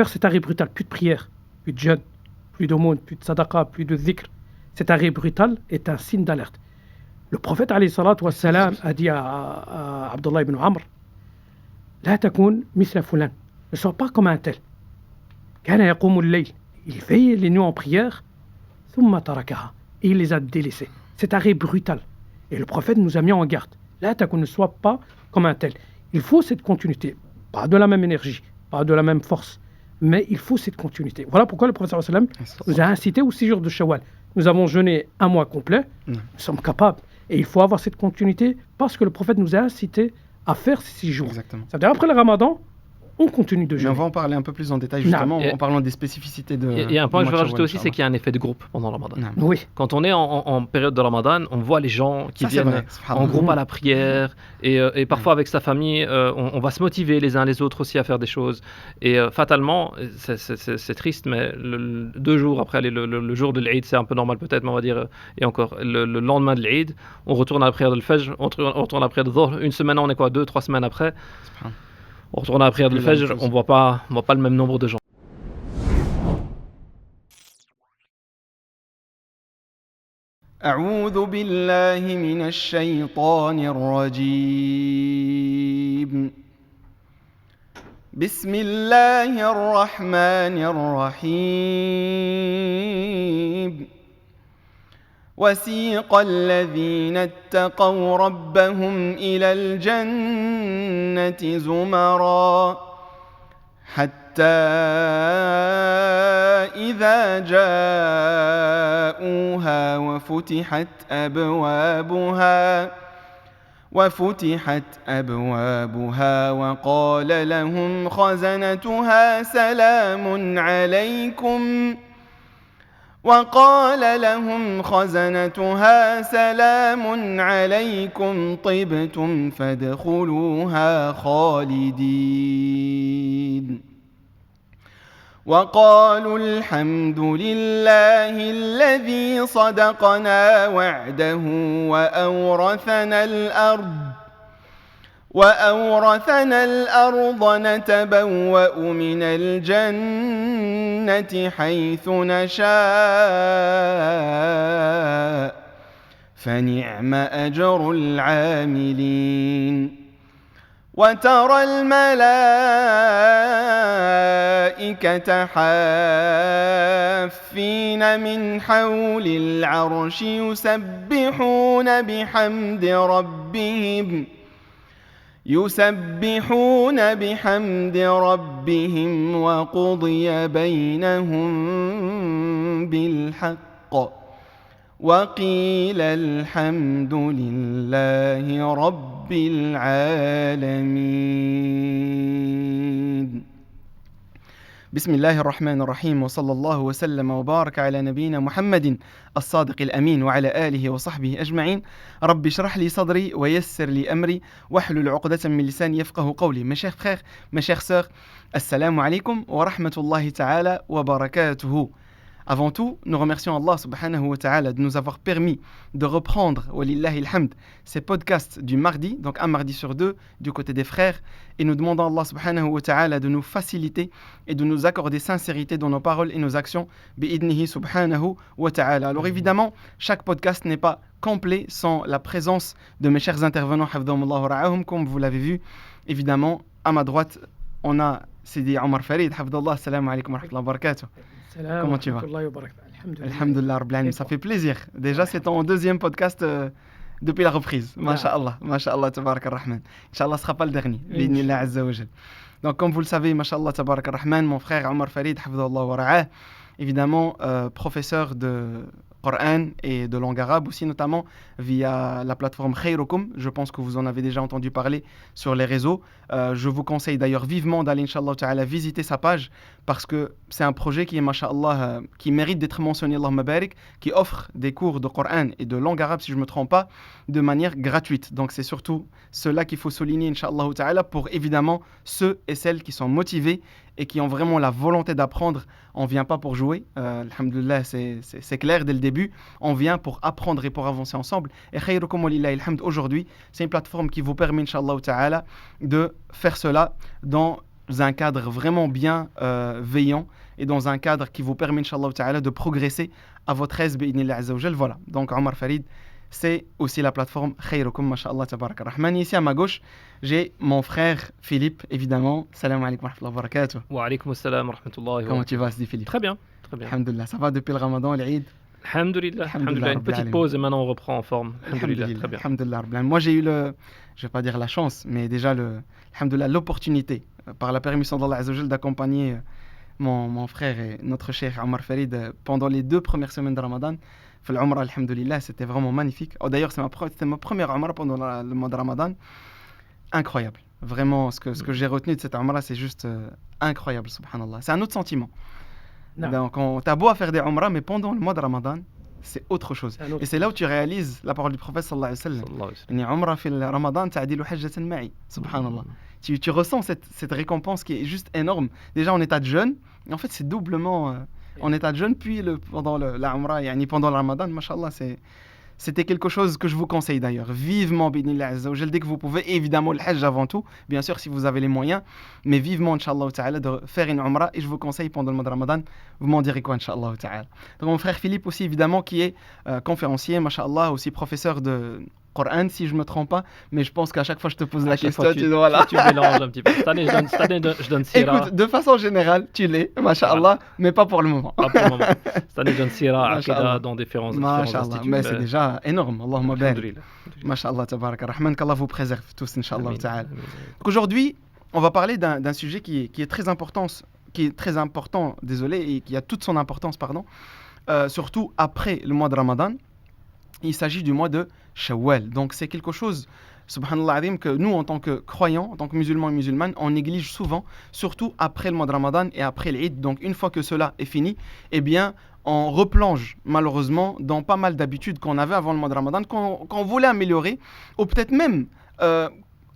faire cet arrêt brutal, plus de prière, plus de jeûne, plus d'aumône, plus de sadaqa, plus de dhikr, cet arrêt brutal est un signe d'alerte. Le prophète alayhi salatu wa salam a dit à Abdullah ibn Amr, La takoun mithla fulan, ne sois pas comme un tel. Kana yaqumu al-layl, il veille les nuits en prière, thumma tarakaha, et il les a délaissés. Cet arrêt brutal. Et le prophète nous a mis en garde. La takoun, ne sois pas comme un tel. Il faut cette continuité, pas de la même énergie, pas de la même force, mais il faut cette continuité. Voilà pourquoi le prophète sallallahu alayhi wa sallam nous a incité au 6 jours de Shawwal. Nous avons jeûné un mois complet, nous sommes capables. Et il faut avoir cette continuité parce que le prophète nous a incité à faire ces 6 jours. Exactement. C'est-à-dire après le ramadan, on continue de jeûner. On va en parler un peu plus en détail justement en parlant des spécificités de. Il y a un point que je veux rajouter aussi, c'est qu'il y a un effet de groupe pendant le ramadan. Oui. Quand on est en période de ramadan, on voit les gens qui viennent en groupe à la prière et parfois avec sa famille, on va se motiver les uns les autres aussi à faire des choses. Et fatalement, c'est triste, mais 2 jours après, le jour de l'Eid, c'est un peu normal peut-être, mais on va dire, et encore, le lendemain de l'Eid, on retourne à la prière de l'Fajr, on retourne à la prière de Dhuhr. Une semaine, on est quoi, 2-3 semaines après. On retourne à la prière de Fajr, on voit pas le même nombre de gens. أعوذ بالله من الشيطان الرجيم بسم الله الرحمن الرحيم وسيق الذين اتقوا ربهم إلى الجنة زمرا حتى إذا جاءوها وفتحت أبوابها وقال لهم خزنتها سلام عليكم طبتم فادخلوها خالدين وقالوا الحمد لله الذي صدقنا وعده وأورثنا الأرض نتبوأ من الجنة حيث نشاء فنعم أجر العاملين وترى الملائكة حافين من حول العرش يسبحون بحمد ربهم وقضي بينهم بالحق وقيل الحمد لله رب العالمين بسم الله الرحمن الرحيم وصلى الله وسلم وبارك على نبينا محمد الصادق الأمين وعلى آله وصحبه أجمعين رب اشرح لي صدري ويسر لي أمري واحلل عقدة من لساني يفقه قولي. Mes chers frères, mes chères sœurs, assalamu alaikum wa rahmatullahi ta'ala wa barakatuhu. Avant tout, nous remercions Allah subhanahu wa ta'ala de nous avoir permis de reprendre, walillahi alhamd, ces podcasts du mardi, donc un mardi sur 2, du côté des frères, et nous demandons à Allah subhanahu wa ta'ala de nous faciliter et de nous accorder sincérité dans nos paroles et nos actions, bi'idnihi subhanahu wa ta'ala. Alors évidemment, chaque podcast n'est pas complet sans la présence de mes chers intervenants, hafdhahumullah wa ra'ahum, comme vous l'avez vu. Évidemment, à ma droite, on a Sidi Omar Farid, hafdhallah, assalamu alaikum wa rahmatullahi wa barakatuh. Comment tu vas? Alhamdulillah Rabbil Alamin, ça fait plaisir. Déjà, c'est ton deuxième podcast depuis la reprise. Masha'Allah, Masha'Allah, Tabarak ar-Rahman. Inch'Allah, ce ne sera pas le dernier. B'idhnillah Azza wa Jal. Donc, comme vous le savez, Masha'Allah, Tabarak ar-Rahman, mon frère Omar Farid, hafdhallah wa ra'ah, évidemment, professeur de Coran et de langue arabe aussi, notamment via la plateforme Khayrukum. Je pense que vous en avez déjà entendu parler sur les réseaux. Je vous conseille d'ailleurs vivement d'aller, Inch'Allah ta'ala, visiter sa page parce que c'est un projet qui est, Masha'Allah, qui mérite d'être mentionné, Allahumma barik, qui offre des cours de Coran et de langue arabe, si je ne me trompe pas, de manière gratuite. Donc c'est surtout cela qu'il faut souligner, Inch'Allah ta'ala, pour évidemment ceux et celles qui sont motivés et qui ont vraiment la volonté d'apprendre. On ne vient pas pour jouer, alhamdoulilah, c'est clair dès le début, on vient pour apprendre et pour avancer ensemble. Et Khayrukum walillahi alhamd, aujourd'hui, c'est une plateforme qui vous permet, Inch'Allah ta'ala, de faire cela dans un cadre vraiment bien veillant et dans un cadre qui vous permet, Inch'Allah Ta'ala, de progresser à votre aise, bi'idhnillah Azza wa Jal. Voilà, donc Omar Farid, c'est aussi la plateforme Khayrukum, Masha'Allah, Tabarak Rahman. Ici à ma gauche, j'ai mon frère Philippe, évidemment. Salam alaikum wa rahmatullahi wa barakatuh. Wa alaikum assalam wa rahmatullahi wa barakatuh. Comment tu vas, Philippe? Très bien, très bien. Alhamdulillah, ça va depuis le Ramadan, l'Eid? Alhamdulillah, alhamdulillah. Une petite pause et maintenant on reprend en forme. Alhamdulillah, très bien. Alhamdulillah. Moi j'ai eu je vais pas dire la chance, mais déjà alhamdulillah, l'opportunité, par la permission d'Allah Azza wa Jal, d'accompagner mon frère et notre cheikh Omar Farid pendant les 2 premières semaines de Ramadan. Fait l'Umrah, alhamdulillah, c'était vraiment magnifique. D'ailleurs, c'était ma première Umrah pendant le mois de Ramadan. Incroyable. Vraiment, ce que j'ai retenu de cette Umrah, c'est juste incroyable, subhanallah. C'est un autre sentiment. Donc, t'as beau à faire des Umrah, mais pendant le mois de Ramadan, c'est autre chose. Et c'est là où tu réalises la parole du prophète sallallahu alayhi wa sallam. Umrah fi Ramadan ta'dilu hajjatan ma'i, subhanallah. Tu ressens cette récompense qui est juste énorme. Déjà en état de jeûne, et en fait c'est doublement en état de jeûne, puis pendant la Umrah, pendant le Ramadan, mashallah, c'était quelque chose que je vous conseille d'ailleurs. Vivement, bi'idhnillah Azza wa Jal, dès que vous pouvez, et évidemment le Hajj avant tout, bien sûr si vous avez les moyens, mais vivement, Inch'Allah Ta'ala, de faire une Umrah, et je vous conseille pendant le mois de Ramadan, vous m'en direz quoi, Inch'Allah Ta'ala. Donc mon frère Philippe aussi, évidemment, qui est conférencier, mashallah, aussi professeur de Coran, si je me trompe pas, mais je pense qu'à chaque fois je te pose la question, tu mélanges un petit peu. Cette année, je donne Sira. Écoute, de façon générale, tu l'es, mashallah, mais pas pour le moment. Pas pour le moment. Cette année, je donne Sira, Aqida dans différents instituts. Mais c'est déjà énorme, Allahumma barik. Mashallah, tabarak rahman, qu'Allah vous préserve tous, Inch'Allah ta'ala. Donc aujourd'hui, on va parler d'un sujet qui est très important, et qui a toute son importance, surtout après le mois de Ramadan. Il s'agit du mois de Shawwal. Donc c'est quelque chose, subhanallah azim, que nous en tant que croyants, en tant que musulmans et musulmanes, on néglige souvent, surtout après le mois de Ramadan et après l'Eid. Donc une fois que cela est fini, eh bien on replonge malheureusement dans pas mal d'habitudes qu'on avait avant le mois de Ramadan, qu'on voulait améliorer, ou peut-être même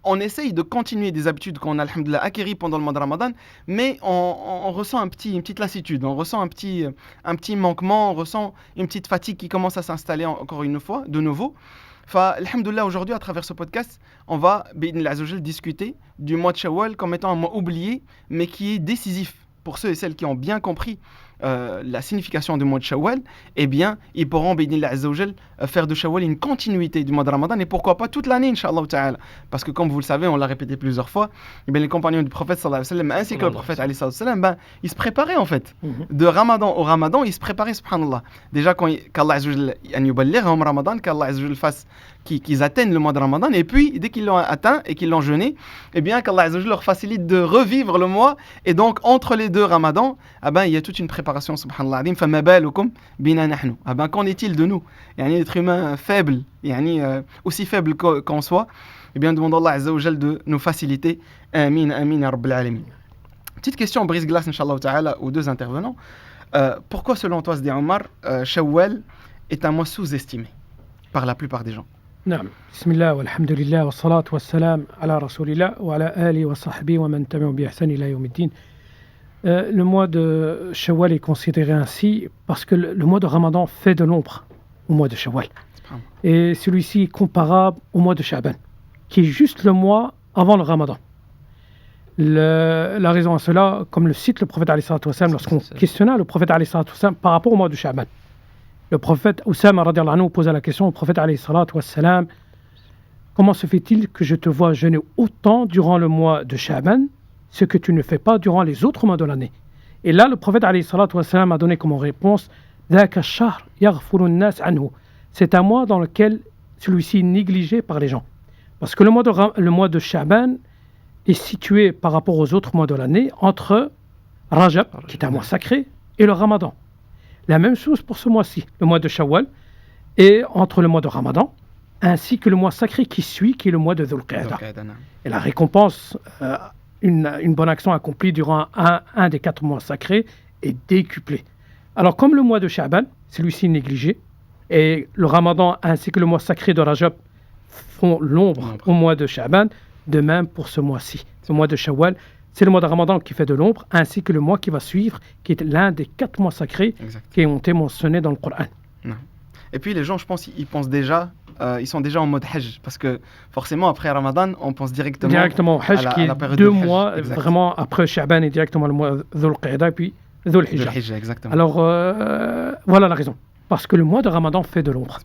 on essaye de continuer des habitudes qu'on a, alhamdoulilah, acquéries pendant le mois de Ramadan, mais on ressent une petite lassitude, on ressent un petit manquement, on ressent une petite fatigue qui commence à s'installer encore une fois, de nouveau. Alhamdoulilah, aujourd'hui, à travers ce podcast, on va, bi'idhnillah azza wa jal, discuter du mois de Shawwal comme étant un mois oublié, mais qui est décisif pour ceux et celles qui ont bien compris la signification du mois de Shawwal. Eh bien, ils pourront, bi'idhnillah azza wa jal, faire de Shawwal une continuité du mois de Ramadan, et pourquoi pas toute l'année, Inch'Allah ta'ala. Parce que comme vous le savez, on l'a répété plusieurs fois, eh bien, les compagnons du prophète sallallahu alayhi wa sallam, ainsi que le prophète alayhi wa sallam, ils se préparaient en fait. De Ramadan au Ramadan, ils se préparaient, subhanallah. Déjà, qu'Allah azza wa jal yuballighum Ramadan, qu'Allah azza wa jal fasse qu'ils atteignent le mois de Ramadan, et puis dès qu'ils l'ont atteint et qu'ils l'ont jeûné, eh bien qu'Allah azza wa jal leur facilite de revivre le mois. Et donc entre les 2 Ramadans, il y a toute une préparation, subhanallah azim. Fama balukum bina nahnu. Qu'en est-il de nous, l'être humain faible, aussi faible qu'on soit, eh bien demandons à Allah azza wa jal de nous faciliter. Amin, amin ya rabbil alamin. Petite question brise-glace, Inch'Allah ta'ala, aux 2 intervenants. Pourquoi selon toi, Sidi Omar, Shawwal est un mois sous-estimé par la plupart des gens? نعم بسم الله والحمد لله والصلاة والسلام على رسول الله وعلى آله وصحبه ومن تبعهم بإحسان إلى يوم الدين. Le mois de Shawwal est considéré ainsi parce que le mois de Ramadan fait de l'ombre au mois de Shawwal. Et celui-ci est comparable au mois de Sha'ban, qui est juste le mois avant le Ramadan. La raison à cela, comme le cite le prophète alayhi salatu wassalam, lorsqu'on questionna le prophète alayhi salatu wassalam par rapport au mois de Sha'ban. Le prophète Oussama radiallahu anhu posa la question au prophète alayhi salatu wassalam: comment se fait-il que je te vois jeûner autant durant le mois de Sha'ban, ce que tu ne fais pas durant les autres mois de l'année? Et là, le prophète alayhi salatu wassalam a donné comme réponse: dhaka ash-shahr yaghfulu an-nas anhu. C'est un mois dans lequel celui-ci est négligé par les gens. Parce que le mois de Sha'ban est situé par rapport aux autres mois de l'année entre Rajab, qui est un mois sacré, et le Ramadan. La même chose pour ce mois-ci, le mois de Shawwal, et entre le mois de Ramadan, ainsi que le mois sacré qui suit, qui est le mois de Dhul Qa'dah. Et la récompense, une bonne action accomplie durant un des 4 mois sacrés, est décuplée. Alors comme le mois de Sha'ban, celui-ci est négligé, et le Ramadan ainsi que le mois sacré de Rajab font l'ombre au mois de Sha'ban, de même pour ce mois-ci. Ce mois de Shawwal, c'est le mois de Ramadan qui fait de l'ombre, ainsi que le mois qui va suivre, qui est l'un des 4 mois sacrés qui ont été mentionnés dans le Coran. Et puis les gens, je pense, ils pensent déjà ils sont déjà en mode Hajj. Parce que forcément, après Ramadan, on pense directement au Hajj, qui est 2 mois, vraiment après Sha'ban et directement le mois Dhul Qa'da, puis Dhul Hijjah. Exactement. Alors, voilà la raison. Parce que le mois de Ramadan fait de l'ombre.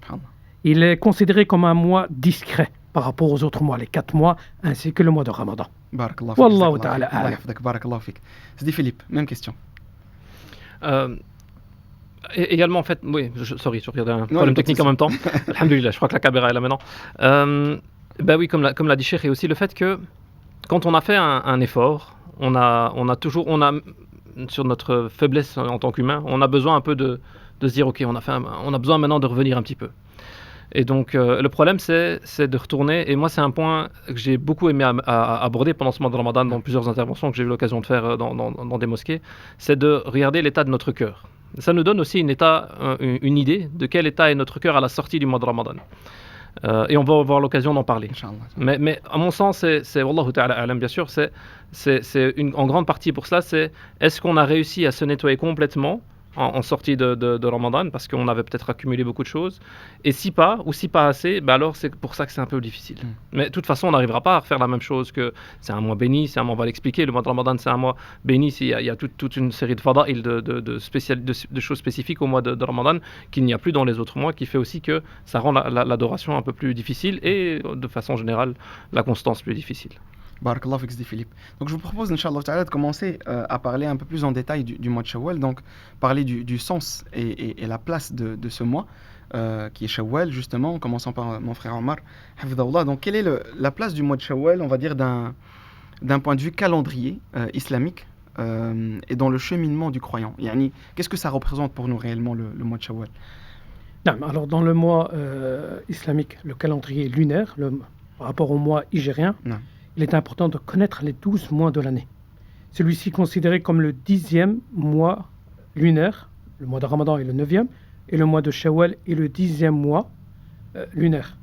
Il est considéré comme un mois discret par rapport aux autres mois, les 4 mois, ainsi que le mois de Ramadan. Barakallah. Wallahu ta'ala a'lam. Barakallah fik. Sidi Philippe, même question. Également, en fait, oui, je regardais un problème technique en même temps. Alhamdulillah, je crois que la caméra est là maintenant. Ben oui, comme l'a dit Cheikh, et aussi le fait que quand on a fait un effort, on a sur notre faiblesse en tant qu'humain, on a besoin un peu de se dire, ok, on a besoin maintenant de revenir un petit peu. Et donc, le problème, c'est de retourner. Et moi, c'est un point que j'ai beaucoup aimé aborder pendant ce mois de Ramadan dans plusieurs interventions que j'ai eu l'occasion de faire dans des mosquées. C'est de regarder l'état de notre cœur. Ça nous donne aussi une idée de quel état est notre cœur à la sortie du mois de Ramadan. Et on va avoir l'occasion d'en parler. Mais à mon sens, c'est Wallahu ta'ala a'lam, bien sûr, en grande partie pour cela, c'est est-ce qu'on a réussi à se nettoyer complètement en sortie de Ramadan, parce qu'on avait peut-être accumulé beaucoup de choses, et si pas assez, alors c'est pour ça que c'est un peu difficile. Mais de toute façon, on n'arrivera pas à refaire la même chose, que c'est un mois béni, on va l'expliquer, le mois de Ramadan c'est un mois béni, il y a toute une série de fada'il, de choses spécifiques au mois de Ramadan qu'il n'y a plus dans les autres mois, qui fait aussi que ça rend l'adoration un peu plus difficile, et de façon générale la constance plus difficile. Barakallah fik Sidi Philippe. Donc je vous propose, Inch'Allah Ta'ala, de commencer à parler un peu plus en détail du mois de Shawwal, donc parler du sens et la place de ce mois qui est Shawwal, justement, en commençant par mon frère Omar, Hafidahullah. Donc quelle est la place du mois de Shawwal, on va dire, d'un point de vue calendrier islamique et dans le cheminement du croyant. Yani, qu'est-ce que ça représente pour nous réellement le mois de Shawwal? Alors dans le mois islamique, le calendrier lunaire, par rapport au mois hijrien, il est important de connaître les 12 mois de l'année. Celui-ci considéré comme le 10e mois lunaire, le mois de Ramadan est le 9e, et le mois de Shawwal est le 10e mois lunaire.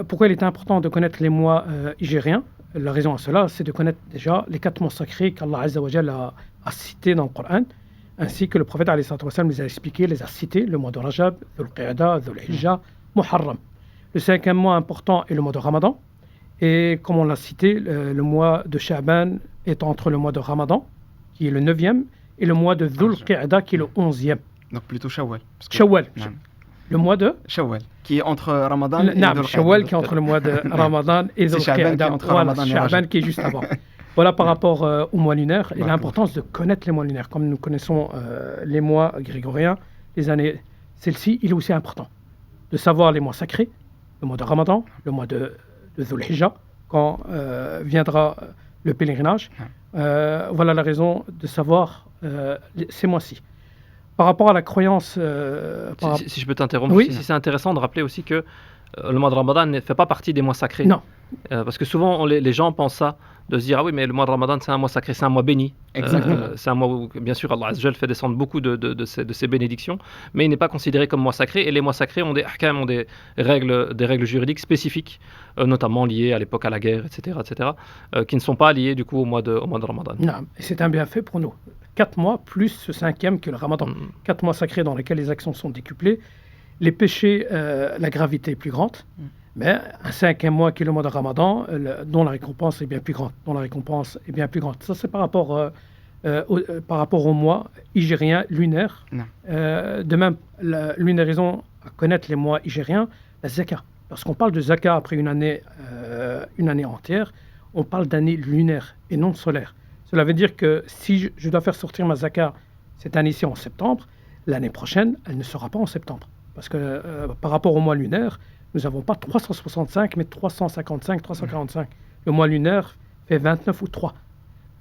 Pourquoi il est important de connaître les mois hijriens? La raison à cela, c'est de connaître déjà les 4 mois sacrés qu'Allah Azza wa Jalla a cités dans le Coran, ainsi que le prophète alayhi salatu wa sallam les a expliqués, les a cités, le mois de Rajab, Dhul Qa'da, Dhul Hijjah, Muharram. Le 5e mois important est le mois de Ramadan. Et comme on l'a cité, le mois de Sha'ban est entre le mois de Ramadan, qui est le 9e, et le mois de Dhul Qa'da, qui est le 11e. Donc plutôt Shawwal. Shawwal. Le mois de Shawwal, qui est entre Ramadan et Dhul Qa'da. Shawwal, qui est entre le mois de Ramadan et Dhul Qa'da. Voilà, Sha'ban qui est juste avant. Voilà par rapport au mois lunaire et l'importance de connaître les mois lunaires. Comme nous connaissons les mois grégoriens, les années, celle-ci, il est aussi important de savoir les mois sacrés, le mois de Ramadan, le mois de Dhul Hijjah, quand viendra le pèlerinage. Voilà la raison de savoir ces mois-ci. Par rapport à la croyance... Si je peux t'interrompre, oui. C'est intéressant de rappeler aussi que le mois de Ramadan ne fait pas partie des mois sacrés. Non. Parce que souvent, les gens pensent ça, de se dire, ah oui, mais le mois de Ramadan, c'est un mois sacré, c'est un mois béni. C'est un mois où, bien sûr, Allah Azza wa Jal fait descendre beaucoup de ces bénédictions, mais il n'est pas considéré comme mois sacré, et les mois sacrés ont des règles juridiques spécifiques, notamment liées à l'époque à la guerre, etc., qui ne sont pas liées, du coup, au mois de Ramadan. Non, et c'est un bienfait pour nous. 4 mois plus ce 5e que le Ramadan. 4 mois sacrés dans lesquels les actions sont décuplées. Les péchés, la gravité est plus grande. Mais un 5e mois qui est le mois de Ramadan, dont la récompense est bien plus grande. Ça, c'est par rapport au mois hijrien lunaire. De même, l'une des raisons à connaître les mois hijriens, la zakat. Lorsqu'on parle de zakat après une année entière, on parle d'année lunaire et non solaire. Cela veut dire que si je dois faire sortir ma zakat cette année-ci en septembre, l'année prochaine, elle ne sera pas en septembre. Parce que par rapport au mois lunaire, nous n'avons pas 365, mais 355, 345. Le mois lunaire fait 29 ou 3.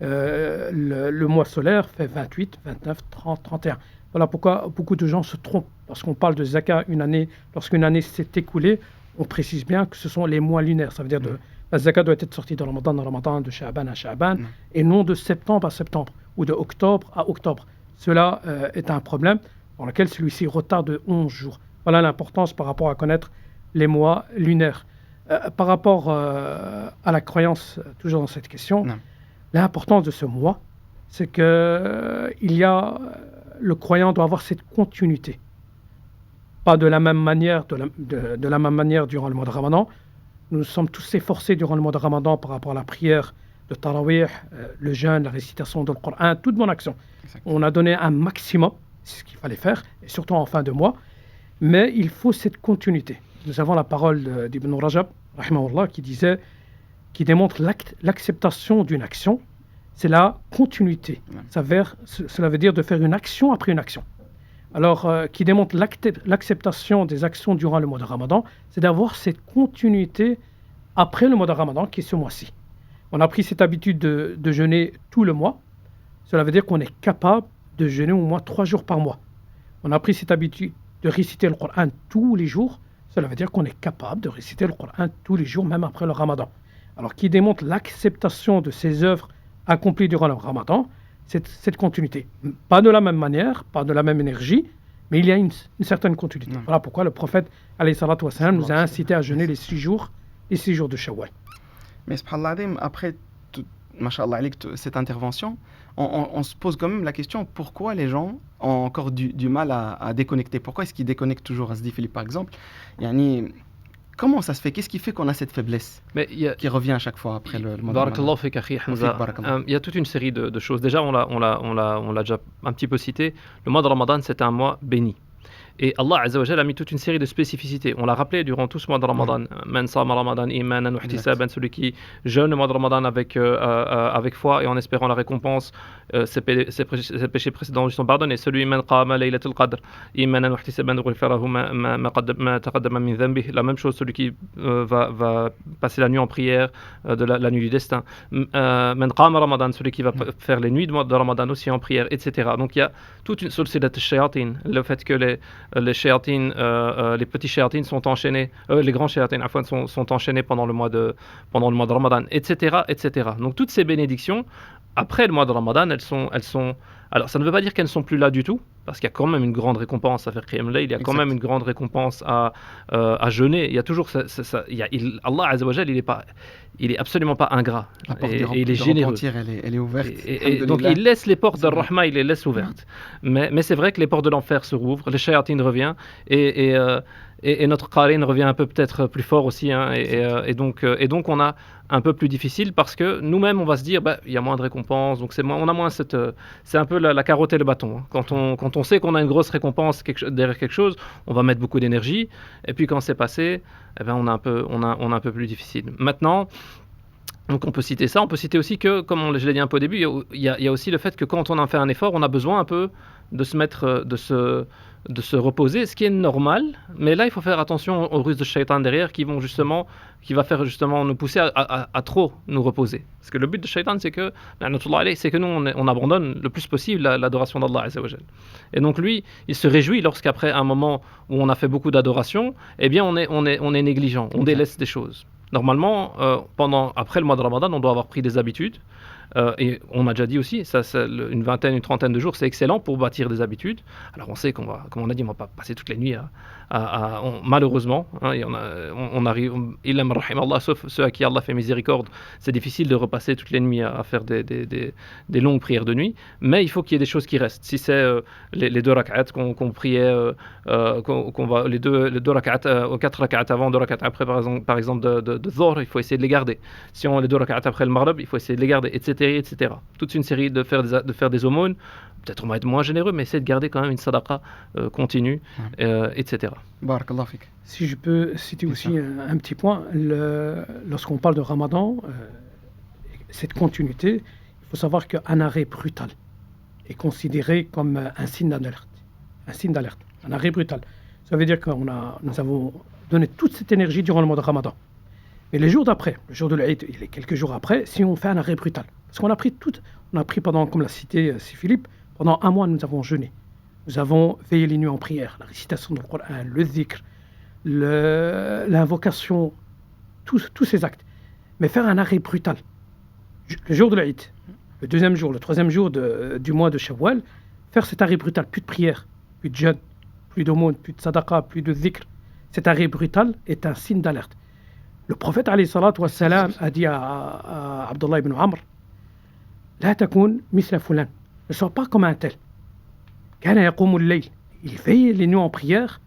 Le mois solaire fait 28, 29, 30, 31. Voilà pourquoi beaucoup de gens se trompent. Lorsqu'on parle de zakat lorsqu'une année s'est écoulée, on précise bien que ce sont les mois lunaires. Ça veut dire la zakat doit être sortie de Ramadan, de Sha'ban à Sha'ban, et non de septembre à septembre, ou de octobre à octobre. Cela est un problème dans lequel celui-ci retarde de 11 jours. Voilà l'importance par rapport à connaître les mois lunaires. Par rapport à la croyance, toujours dans cette question, l'importance de ce mois, c'est que le croyant doit avoir cette continuité. pas de la même manière, de la même manière durant le mois de Ramadan. Nous nous sommes tous efforcés durant le mois de Ramadan par rapport à la prière de Tarawih, le jeûne, la récitation du Coran, toute bonne action. Exactement. On a donné un maximum, c'est ce qu'il fallait faire, et surtout en fin de mois. Mais il faut cette continuité. Nous avons la parole d'Ibn Rajab, rahimahullah, qui démontre l'acceptation d'une action, c'est la continuité. Cela veut dire de faire une action après une action. Alors, qui démontre l'acceptation des actions durant le mois de Ramadan, c'est d'avoir cette continuité après le mois de Ramadan, qui est ce mois-ci. On a pris cette habitude de jeûner tout le mois. Cela veut dire qu'on est capable de jeûner au moins 3 jours par mois. On a pris cette habitude de réciter le Coran tous les jours. Cela veut dire qu'on est capable de réciter le Coran tous les jours, même après le Ramadan. Alors, qui démontre l'acceptation de ces œuvres accomplies durant le Ramadan, cette continuité. Pas de la même manière, pas de la même énergie, mais il y a une certaine continuité. Voilà pourquoi le prophète alayhi salatu wa salam, nous a incité à jeûner les 6 jours de Shawwal. Mais subhanallah, après masha'Allah, cette intervention, on se pose quand même la question pourquoi les gens ont encore du mal à déconnecter. Pourquoi est-ce qu'ils déconnectent toujours? Asdi Philippe par exemple, comment ça se fait? Qu'est-ce qui fait qu'on a cette faiblesse qui revient à chaque fois après le mois de Ramadan? Il y a toute une série de choses. Déjà, on l'a déjà un petit peu cité. Le mois de Ramadan, c'est un mois béni. Et Allah Azza wa Jalla a mis toute une série de spécificités. On l'a rappelé durant tout ce mois de Ramadan. Man sama Ramadan imanan wa ihtisaban, celui qui jeûne le mois de Ramadan avec foi et en espérant la récompense, ses péchés précédents lui sont pardonnés. Celui man qama laylatul qadr imanan wa ihtisaban ghufira lahu ma taqaddama min dhanbihi. La même chose, celui qui va passer la nuit en prière de la nuit du destin. Man qama Ramadan, celui qui va faire les nuits de Ramadan aussi en prière, etc. Donc il y a toute une sulsilat ash-shayatin, le fait que les shayatines, les petits shayatines sont enchaînés, les grands shayatines sont enchaînés pendant le mois de Ramadan, etc., etc. Donc toutes ces bénédictions, après le mois de Ramadan, elles sont. Alors ça ne veut pas dire qu'elles ne sont plus là du tout, parce qu'il y a quand même une grande récompense à faire Qiyam Layl, il y a quand même une grande récompense à jeûner. Il y a toujours Allah Azza wa Jal, il est absolument pas ingrat. Et il est généreux. Elle est ouverte. Et donc il laisse les portes de Rahma, il les laisse ouvertes. Mais c'est vrai que les portes de l'enfer se rouvrent, les shayatines reviennent, et notre Qarin revient un peu peut-être plus fort aussi, hein, et donc on a un peu plus difficile parce que nous-mêmes on va se dire il y a moins de récompenses, donc on a moins c'est un peu la carotte et le bâton, hein. Quand on sait qu'on a une grosse récompense derrière quelque chose, on va mettre beaucoup d'énergie, et puis quand c'est passé, on a un peu plus difficile. Maintenant, donc on peut citer ça, on peut citer aussi que, comme je l'ai dit un peu au début, il y a aussi le fait que quand on en fait un effort, on a besoin un peu de se reposer, ce qui est normal, mais là il faut faire attention aux ruses de shaitan derrière qui va faire justement nous pousser à trop nous reposer. Parce que le but de shaitan, c'est que nous on abandonne le plus possible l'adoration d'Allah Azza wa Jal. Et donc lui, il se réjouit lorsqu'après un moment où on a fait beaucoup d'adoration, eh bien on est négligent, on délaisse des choses. Normalement, après le mois de Ramadan, on doit avoir pris des habitudes. Et on a déjà dit aussi, une vingtaine, une trentaine de jours, c'est excellent pour bâtir des habitudes. Alors on sait comme on a dit, on va pas passer toutes les nuits malheureusement, hein, on arrive, sauf ceux à qui Allah fait miséricorde, c'est difficile de repasser toutes les nuits à faire des longues prières de nuit, mais il faut qu'il y ait des choses qui restent. Si c'est les 2 rak'at qu'on priait, qu'on va, les deux rak'at, aux 4 rak'at avant, 2 rak'at après, par exemple de Dhuhr, il faut essayer de les garder. Si on les 2 rak'at après le Maghrib, il faut essayer de les garder, etc. Toute une série de faire des aumônes. Peut-être on va être moins généreux, mais essayer de garder quand même une sadaqa continue, etc. Barakallah fik. Si je peux citer aussi un petit point, lorsqu'on parle de Ramadan, cette continuité, il faut savoir qu'un arrêt brutal est considéré comme un signe d'alerte. Un arrêt brutal. Ça veut dire que nous avons donné toute cette énergie durant le mois de Ramadan. Mais les jours d'après, le jour de l'Aïd, et les quelques jours après, si on fait un arrêt brutal, parce qu'on a pris pendant, comme l'a cité Philippe, pendant un mois nous avons jeûné. Nous avons veillé les nuits en prière, la récitation du Coran, le dhikr, l'invocation, tous ces actes. Mais faire un arrêt brutal, le jour de l'Aïd, le 2e jour, le 3e jour du mois de Shawwal, faire cet arrêt brutal, plus de prière, plus de jeûne, plus d'aumône, plus de sadaqa, plus de dhikr. Cet arrêt brutal est un signe d'alerte. Le prophète alayhi salatu wa salam a dit à Abdullah ibn Amr, La takoun misla fulan, ne sois pas comme un tel. Kana yaqumul layl, il veille les nuits en prière,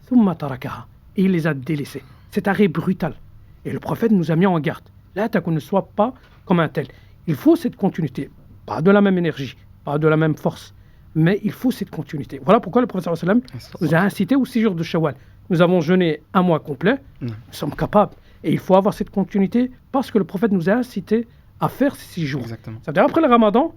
ثم تركها. Et il les a délaissés. Cet arrêt brutal. Et le prophète nous a mis en garde. Là, qu'on ne soit pas comme un tel. Il faut cette continuité. Pas de la même énergie, pas de la même force. Mais il faut cette continuité. Voilà pourquoi le prophète sallallahu alayhi wa sallam nous a incité au 6 jours de Shawwal. Nous avons jeûné un mois complet. Nous sommes capables. Et il faut avoir cette continuité parce que le prophète nous a incité à faire ces 6 jours. Exactement. Ça veut dire après le ramadan,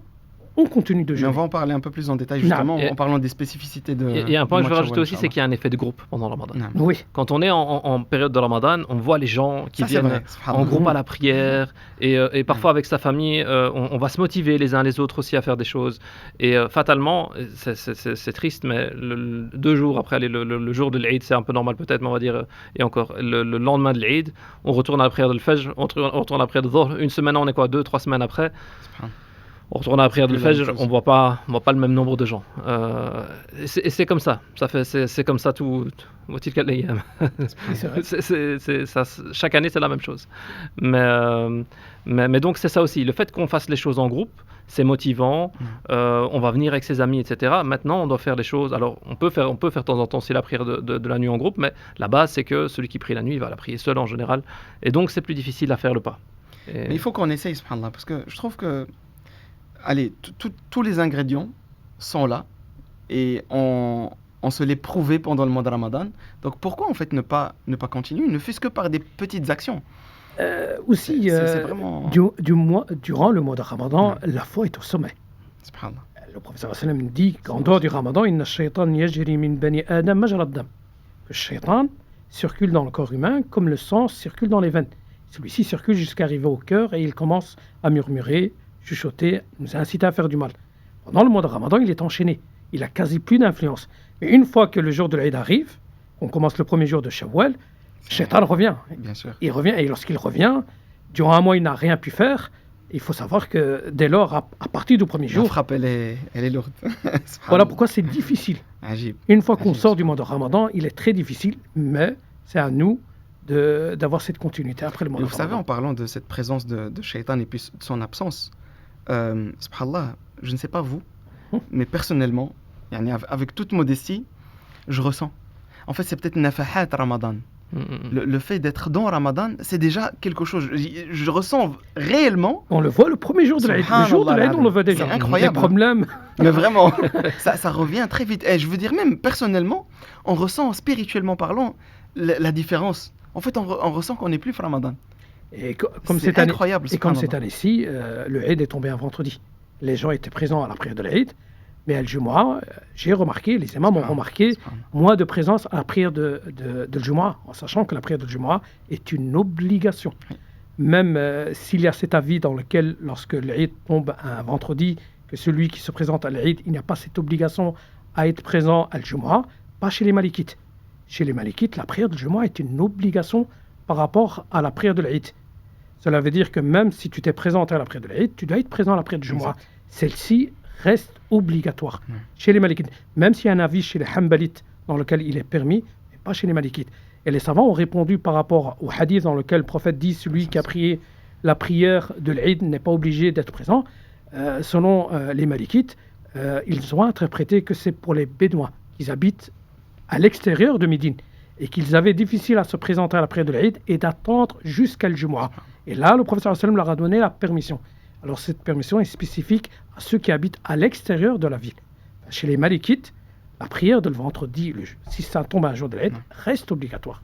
on continue de jeûner. On va en parler un peu plus en détail justement en parlant des spécificités de. Il y a un point que je veux rajouter aussi, c'est qu'il y a un effet de groupe pendant le ramadan. Oui. Quand on est en période de ramadan, on voit les gens qui viennent en groupe à la prière et parfois avec sa famille, on va se motiver les uns les autres aussi à faire des choses. Et fatalement, c'est triste, mais 2 jours après, le jour de l'Eid, c'est un peu normal peut-être, mais on va dire, et encore, le lendemain de l'Eid, on retourne à la prière de l'Fajr, on retourne à la prière de Dhuhr. Une semaine, on est quoi, 2-3 semaines après. On retourne à la prière de Fajr, on voit pas le même nombre de gens. Et c'est comme ça. C'est comme ça tout. Chaque année, c'est la même chose. Mais donc, c'est ça aussi. Le fait qu'on fasse les choses en groupe, c'est motivant. On va venir avec ses amis, etc. Maintenant, on doit faire les choses. Alors, on peut faire de temps en temps aussi la prière de la nuit en groupe, mais la base, c'est que celui qui prie la nuit, il va la prier seul en général. Et donc, c'est plus difficile à faire le pas. Mais il faut qu'on essaye, subhanallah, parce que je trouve que allez, tous les ingrédients sont là et on se les prouvait pendant le mois de Ramadan. Donc pourquoi en fait ne pas continuer, ne fût-ce que par des petites actions aussi, c'est vraiment... durant le mois de Ramadan, la foi est au sommet. Subhanallah. Le prophète sallallahu alayhi wa sallam dit qu'en dehors du Ramadan, inna ash-shaytan yajri min bani adam majra ad-dam. Le shaytan circule dans le corps humain comme le sang circule dans les veines. Celui-ci circule jusqu'à arriver au cœur et il commence à murmurer, chuchoter, nous inciter à faire du mal. Pendant le mois de Ramadan, il est enchaîné. Il a quasi plus d'influence. Mais une fois que le jour de l'Aïd arrive, on commence le premier jour de Shawwal, Shaitan revient. Bien sûr. Il revient et lorsqu'il revient, durant un mois, il n'a rien pu faire. Il faut savoir que dès lors, à partir du premier jour... La frappe, elle est lourde. Voilà pourquoi c'est difficile. Ajib. Une fois qu'on sort du mois de Ramadan, il est très difficile, mais c'est à nous d'avoir cette continuité après le mois de Ramadan. Vous savez, en parlant de cette présence de Shaitan et puis de son absence, subhanallah, je ne sais pas vous, mais personnellement, avec toute modestie, je ressens. En fait, c'est peut-être nafahat Ramadan. Le fait d'être dans Ramadan, c'est déjà quelque chose. Je ressens réellement. On le voit le premier jour de l'Aïd. Le jour de l'Aïd, on le voit déjà. C'est incroyable. Les problèmes. Mais vraiment, ça revient très vite. Et je veux dire, même personnellement, on ressent spirituellement parlant la différence. En fait, on ressent qu'on n'est plus Ramadan. Et comme c'est incroyable. Et comme cette année-ci, le Eid est tombé un vendredi. Les gens étaient présents à la prière de l'Eid, mais Al-Jumu'ah, j'ai remarqué, les imams ont remarqué moins de présence à la prière de Jumu'ah, en sachant que la prière de Jumu'ah est une obligation. Même s'il y a cet avis dans lequel, lorsque l'Eid tombe un vendredi, que celui qui se présente à l'Eid, il n'y a pas cette obligation à être présent à Al-Jumu'ah, pas chez les Malikites. Chez les Malikites, la prière de Jumu'ah est une obligation par rapport à la prière de l'Eid. Cela veut dire que même si tu t'es présenté à la prière de l'Eid, tu dois être présent à la prière de Jumu'ah. Celle-ci reste obligatoire chez les Malikites. Même s'il y a un avis chez les Hanbalites dans lequel il est permis, mais pas chez les Malikites. Et les savants ont répondu par rapport au hadith dans lequel le prophète dit celui qui a prié la prière de l'Eid n'est pas obligé d'être présent. Selon les Malikites, ils ont interprété que c'est pour les Bédouins qui habitent à l'extérieur de Médine et qu'ils avaient difficile à se présenter à la prière de l'Eid et d'attendre jusqu'à Jumu'ah. Et là, le prophète sallallahu alayhi wa sallam leur a donné la permission. Alors cette permission est spécifique à ceux qui habitent à l'extérieur de la ville. Chez les Malikites, la prière de le vendredi, si ça tombe un jour de l'Eid, reste obligatoire.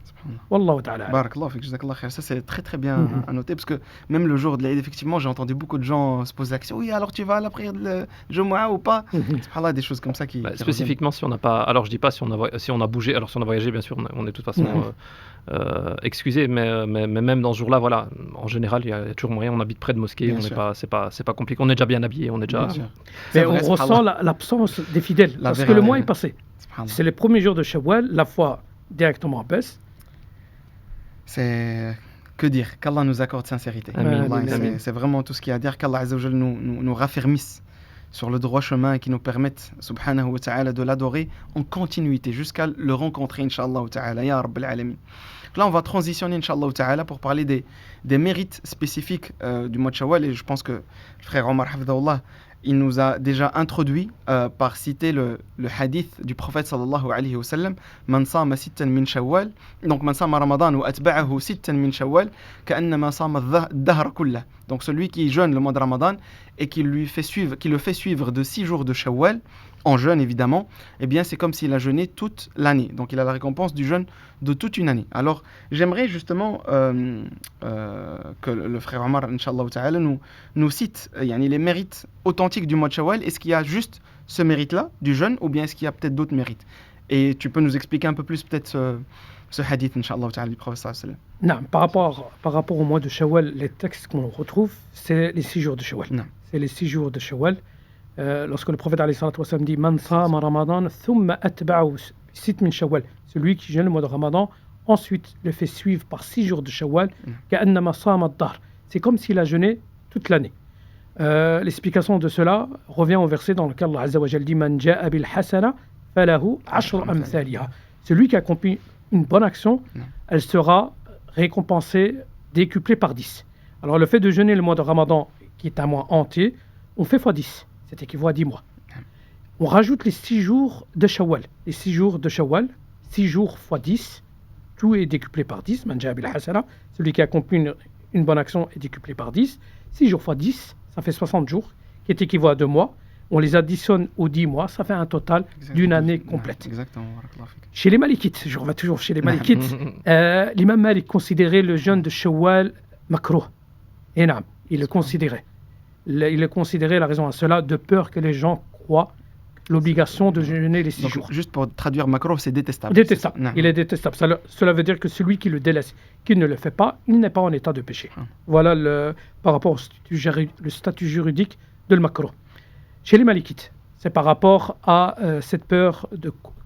Wallahu ta'ala. Barakallah fik, jazakallah khair. Ça c'est très très bien à noter parce que même le jour de l'Eid, effectivement, j'ai entendu beaucoup de gens se poser la question. Oui, alors tu vas à la prière de Jumu'ah ou pas? Subhanallah, des choses comme ça qui. Spécifiquement, si on n'a pas. Alors je dis pas si on a bougé. Alors si on a voyagé, bien sûr, on est de toute façon excusé. Mais même dans ce jour-là, voilà. En général, il y a toujours moyen. On habite près de mosquées. On n'est pas. C'est pas compliqué. On est déjà bien habillé. On est déjà. Mais on ressent l'absence des fidèles parce que le mois est passé. C'est les premiers jours de Shawwal, la foi directement baisse. C'est que dire, qu'Allah nous accorde sincérité. C'est vraiment tout ce qu'il y a à dire, qu'Allah Azza wa Jal nous raffermisse sur le droit chemin et qui nous permette, subhanahu wa ta'ala, de l'adorer en continuité jusqu'à le rencontrer, inshallah ta'ala, ya Rabbil Alamin. Là, on va transitionner, inshallah ta'ala, pour parler des mérites spécifiques du mois de Shawwal, et je pense que le frère Omar Hafidahullah il nous a déjà introduit par citer le hadith du prophète sallallahu alayhi wa sallam, Man sama sittan min shawwal, donc man sama ramadan ou atba'ahu sittan min shawwal, ka'annama sama ad-dahr kullah. Donc celui qui jeûne le mois de Ramadan et qui le fait suivre de 6 jours de Shawwal, en jeûne évidemment, eh bien c'est comme s'il a jeûné toute l'année. Donc il a la récompense du jeûne de toute une année. Alors j'aimerais justement que le frère Omar, Inch'Allah ta'ala, nous cite les mérites authentiques du mois de Shawwal. Est-ce qu'il y a juste ce mérite-là du jeûne ou bien est-ce qu'il y a peut-être d'autres mérites? Et tu peux nous expliquer un peu plus peut-être ce hadith, Inch'Allah ta'ala, du prophète sallallahu alayhi wa sallam. Non, par rapport au mois de Shawwal, les textes qu'on retrouve, c'est les 6 jours de Shawwal. Non. C'est les 6 jours de Shawwal. Lorsque le prophète alayhi salatu wa sallam dit Man sama ramadan thumma atba'ahu sit min Shawwal, celui qui jeûne le mois de Ramadan, ensuite le fait suivre par 6 jours de Shawwal, ka'annama sama ad-dahr, c'est comme s'il a jeûné toute l'année. L'explication de cela revient au verset dans lequel Allah Azza wa Jal dit Man ja'a bil hasana falahu ashru amthaliha, celui qui accomplit une bonne action, elle sera récompensée, décuplée par 10. Alors le fait de jeûner le mois de Ramadan, qui est un mois entier, on fait x 10, c'est équivaut à 10 mois. On rajoute les 6 jours de Shawwal. Les 6 jours de Shawwal, 6 jours x 10, tout est décuplé par 10. Man ja'a bil hasana, celui qui accomplit une bonne action est décuplé par 10. 6 jours x 10, ça fait 60 jours, qui est équivaut à 2 mois. On les additionne aux 10 mois, ça fait un total d'une année complète. Exactement. Chez les Malikites, je reviens toujours chez les Malikites, l'imam Malik considérait le jeûne de Shawwal makrouh. Et non, il le considérait. Il le considérait, la raison à cela, de peur que les gens croient l'obligation de jeûner les 6 jours. Juste pour traduire makrouh, c'est détestable. Détestable. Il est détestable. Cela veut dire que celui qui le délaisse, qui ne le fait pas, il n'est pas en état de péché. Voilà par rapport au statut juridique de le makrouh. Chez les Malikites, c'est par rapport à cette peur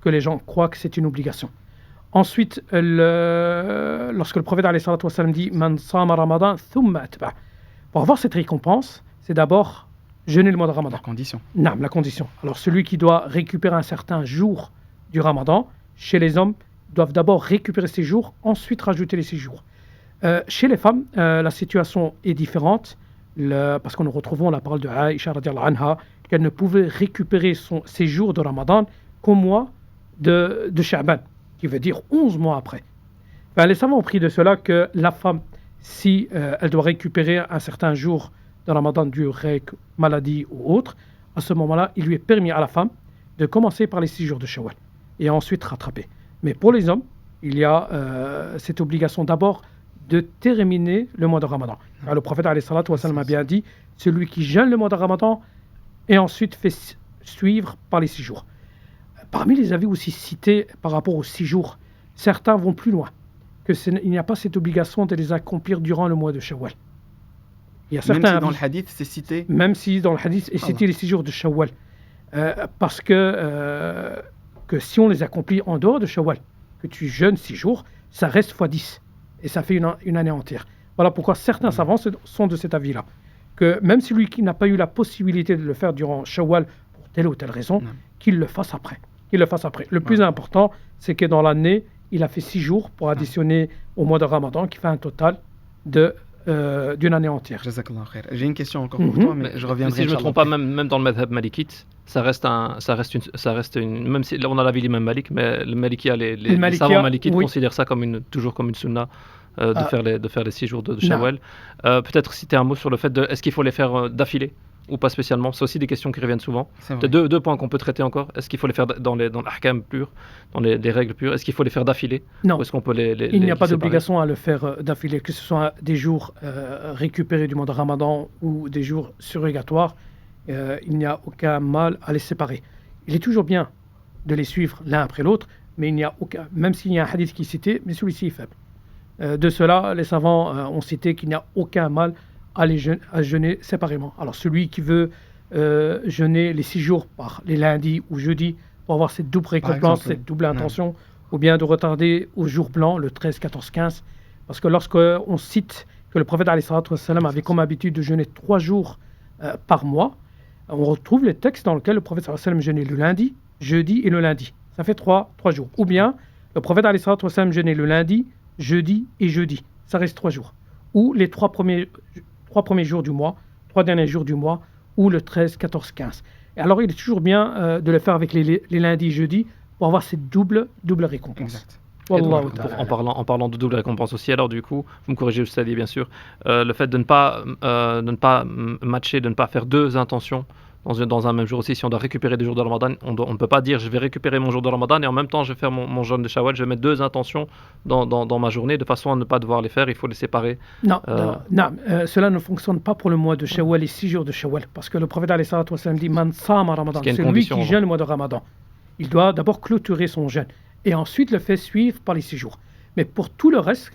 que les gens croient que c'est une obligation. Ensuite, lorsque le prophète alayhi salatu wa sallam dit Man sama ramadan thumma atba', pour avoir cette récompense, c'est d'abord jeûner le mois de Ramadan. La condition. Non, la condition. Alors celui qui doit récupérer un certain jour du Ramadan, chez les hommes, doivent d'abord récupérer ces jours, ensuite rajouter les 6 jours. Chez les femmes, la situation est différente, parce que nous retrouvons la parole de Aïcha radiyallahu anha, qu'elle ne pouvait récupérer ses jours de Ramadan qu'au mois de Sha'ban, qui veut dire 11 mois après. Enfin, les savants ont pris de cela que la femme, si elle doit récupérer un certain jour de Ramadan dû aux règles, maladie ou autre, à ce moment-là, il lui est permis à la femme de commencer par les 6 jours de Shawwal et ensuite rattraper. Mais pour les hommes, il y a cette obligation d'abord de terminer le mois de Ramadan. Alors, le prophète alayhi salatu wa sallam a bien dit, celui qui jeûne le mois de Ramadan et ensuite fait suivre par les 6 jours. Parmi les avis aussi cités par rapport aux 6 jours, certains vont plus loin, il n'y a pas cette obligation de les accomplir durant le mois de Shawwal. Il y a certains même si dans le hadith c'est cité. Même si dans le hadith c'est cité les 6 jours de Shawwal. Parce que si on les accomplit en dehors de Shawwal, que tu jeûnes 6 jours, ça reste x 10. Et ça fait une année entière. Voilà pourquoi certains savants sont de cet avis-là. Que même celui qui n'a pas eu la possibilité de le faire durant Shawwal, pour telle ou telle raison, qu'il le fasse après. Le plus important, c'est que dans l'année, il a fait 6 jours pour additionner au mois de Ramadan, qui fait un total d'une année entière. Jazakallah khair. J'ai une question encore pour toi, mais je reviendrai. Si je ne me trompe pas, même dans le madhab malikite, ça reste une, même si là on a l'avis de l'imam Malik, mais le Malikia, les savants malikites considèrent ça toujours comme une sunna de faire les 6 jours de Shawwal. Peut-être citer un mot sur le fait de est-ce qu'il faut les faire d'affilée ou pas spécialement. C'est aussi des questions qui reviennent souvent. Deux points qu'on peut traiter encore. Est-ce qu'il faut les faire dans l'ahkam pur, dans les règles pures? Est-ce qu'il faut les faire d'affilée? Non. Ou est-ce qu'on peut il n'y a pas d'obligation à le faire d'affilée, que ce soit des jours récupérés du mois de Ramadan ou des jours surrogatoires. Il n'y a aucun mal à les séparer. Il est toujours bien de les suivre l'un après l'autre, mais il n'y a aucun, même s'il y a un hadith qui est cité, mais celui-ci est faible. De cela, les savants ont cité qu'il n'y a aucun mal à jeûner séparément. Alors celui qui veut jeûner les 6 jours par les lundis ou jeudis pour avoir cette double récompense, cette double intention, ou bien de retarder au jour blanc, le 13, 14, 15, parce que lorsqu'on cite que le prophète alayhi salatu wa sallam avait comme habitude de jeûner 3 jours par mois, on retrouve les textes dans lesquels le prophète sallallahu alayhi wa sallam jeûnait le lundi, jeudi et le lundi. Ça fait 3 jours. Ou bien le prophète alayhi salatu wa sallam jeûnait le lundi, jeudi et jeudi. Ça reste 3 jours. Ou les 3 premiers jours du mois, 3 derniers jours du mois, ou le 13, 14, 15. Et alors, il est toujours bien de le faire avec les lundis et jeudis pour avoir cette double récompense. Exact. Donc, en parlant de double récompense aussi, alors du coup, vous me corrigez, Ustadi, bien sûr, le fait de ne pas matcher, de ne pas faire deux intentions dans un même jour aussi, si on doit récupérer des jours de Ramadan, on ne peut pas dire je vais récupérer mon jour de Ramadan et en même temps je vais faire mon jeûne de Shawwal, je vais mettre deux intentions dans ma journée de façon à ne pas devoir les faire, il faut les séparer. Non, cela ne fonctionne pas pour le mois de Shawwal, les 6 jours de Shawwal, parce que le prophète alayhi salatu wassalam dit Man sama Ramadan, celui qui jeûne le mois de Ramadan, il doit d'abord clôturer son jeûne et ensuite le fait suivre par les 6 jours. Mais pour tout le reste,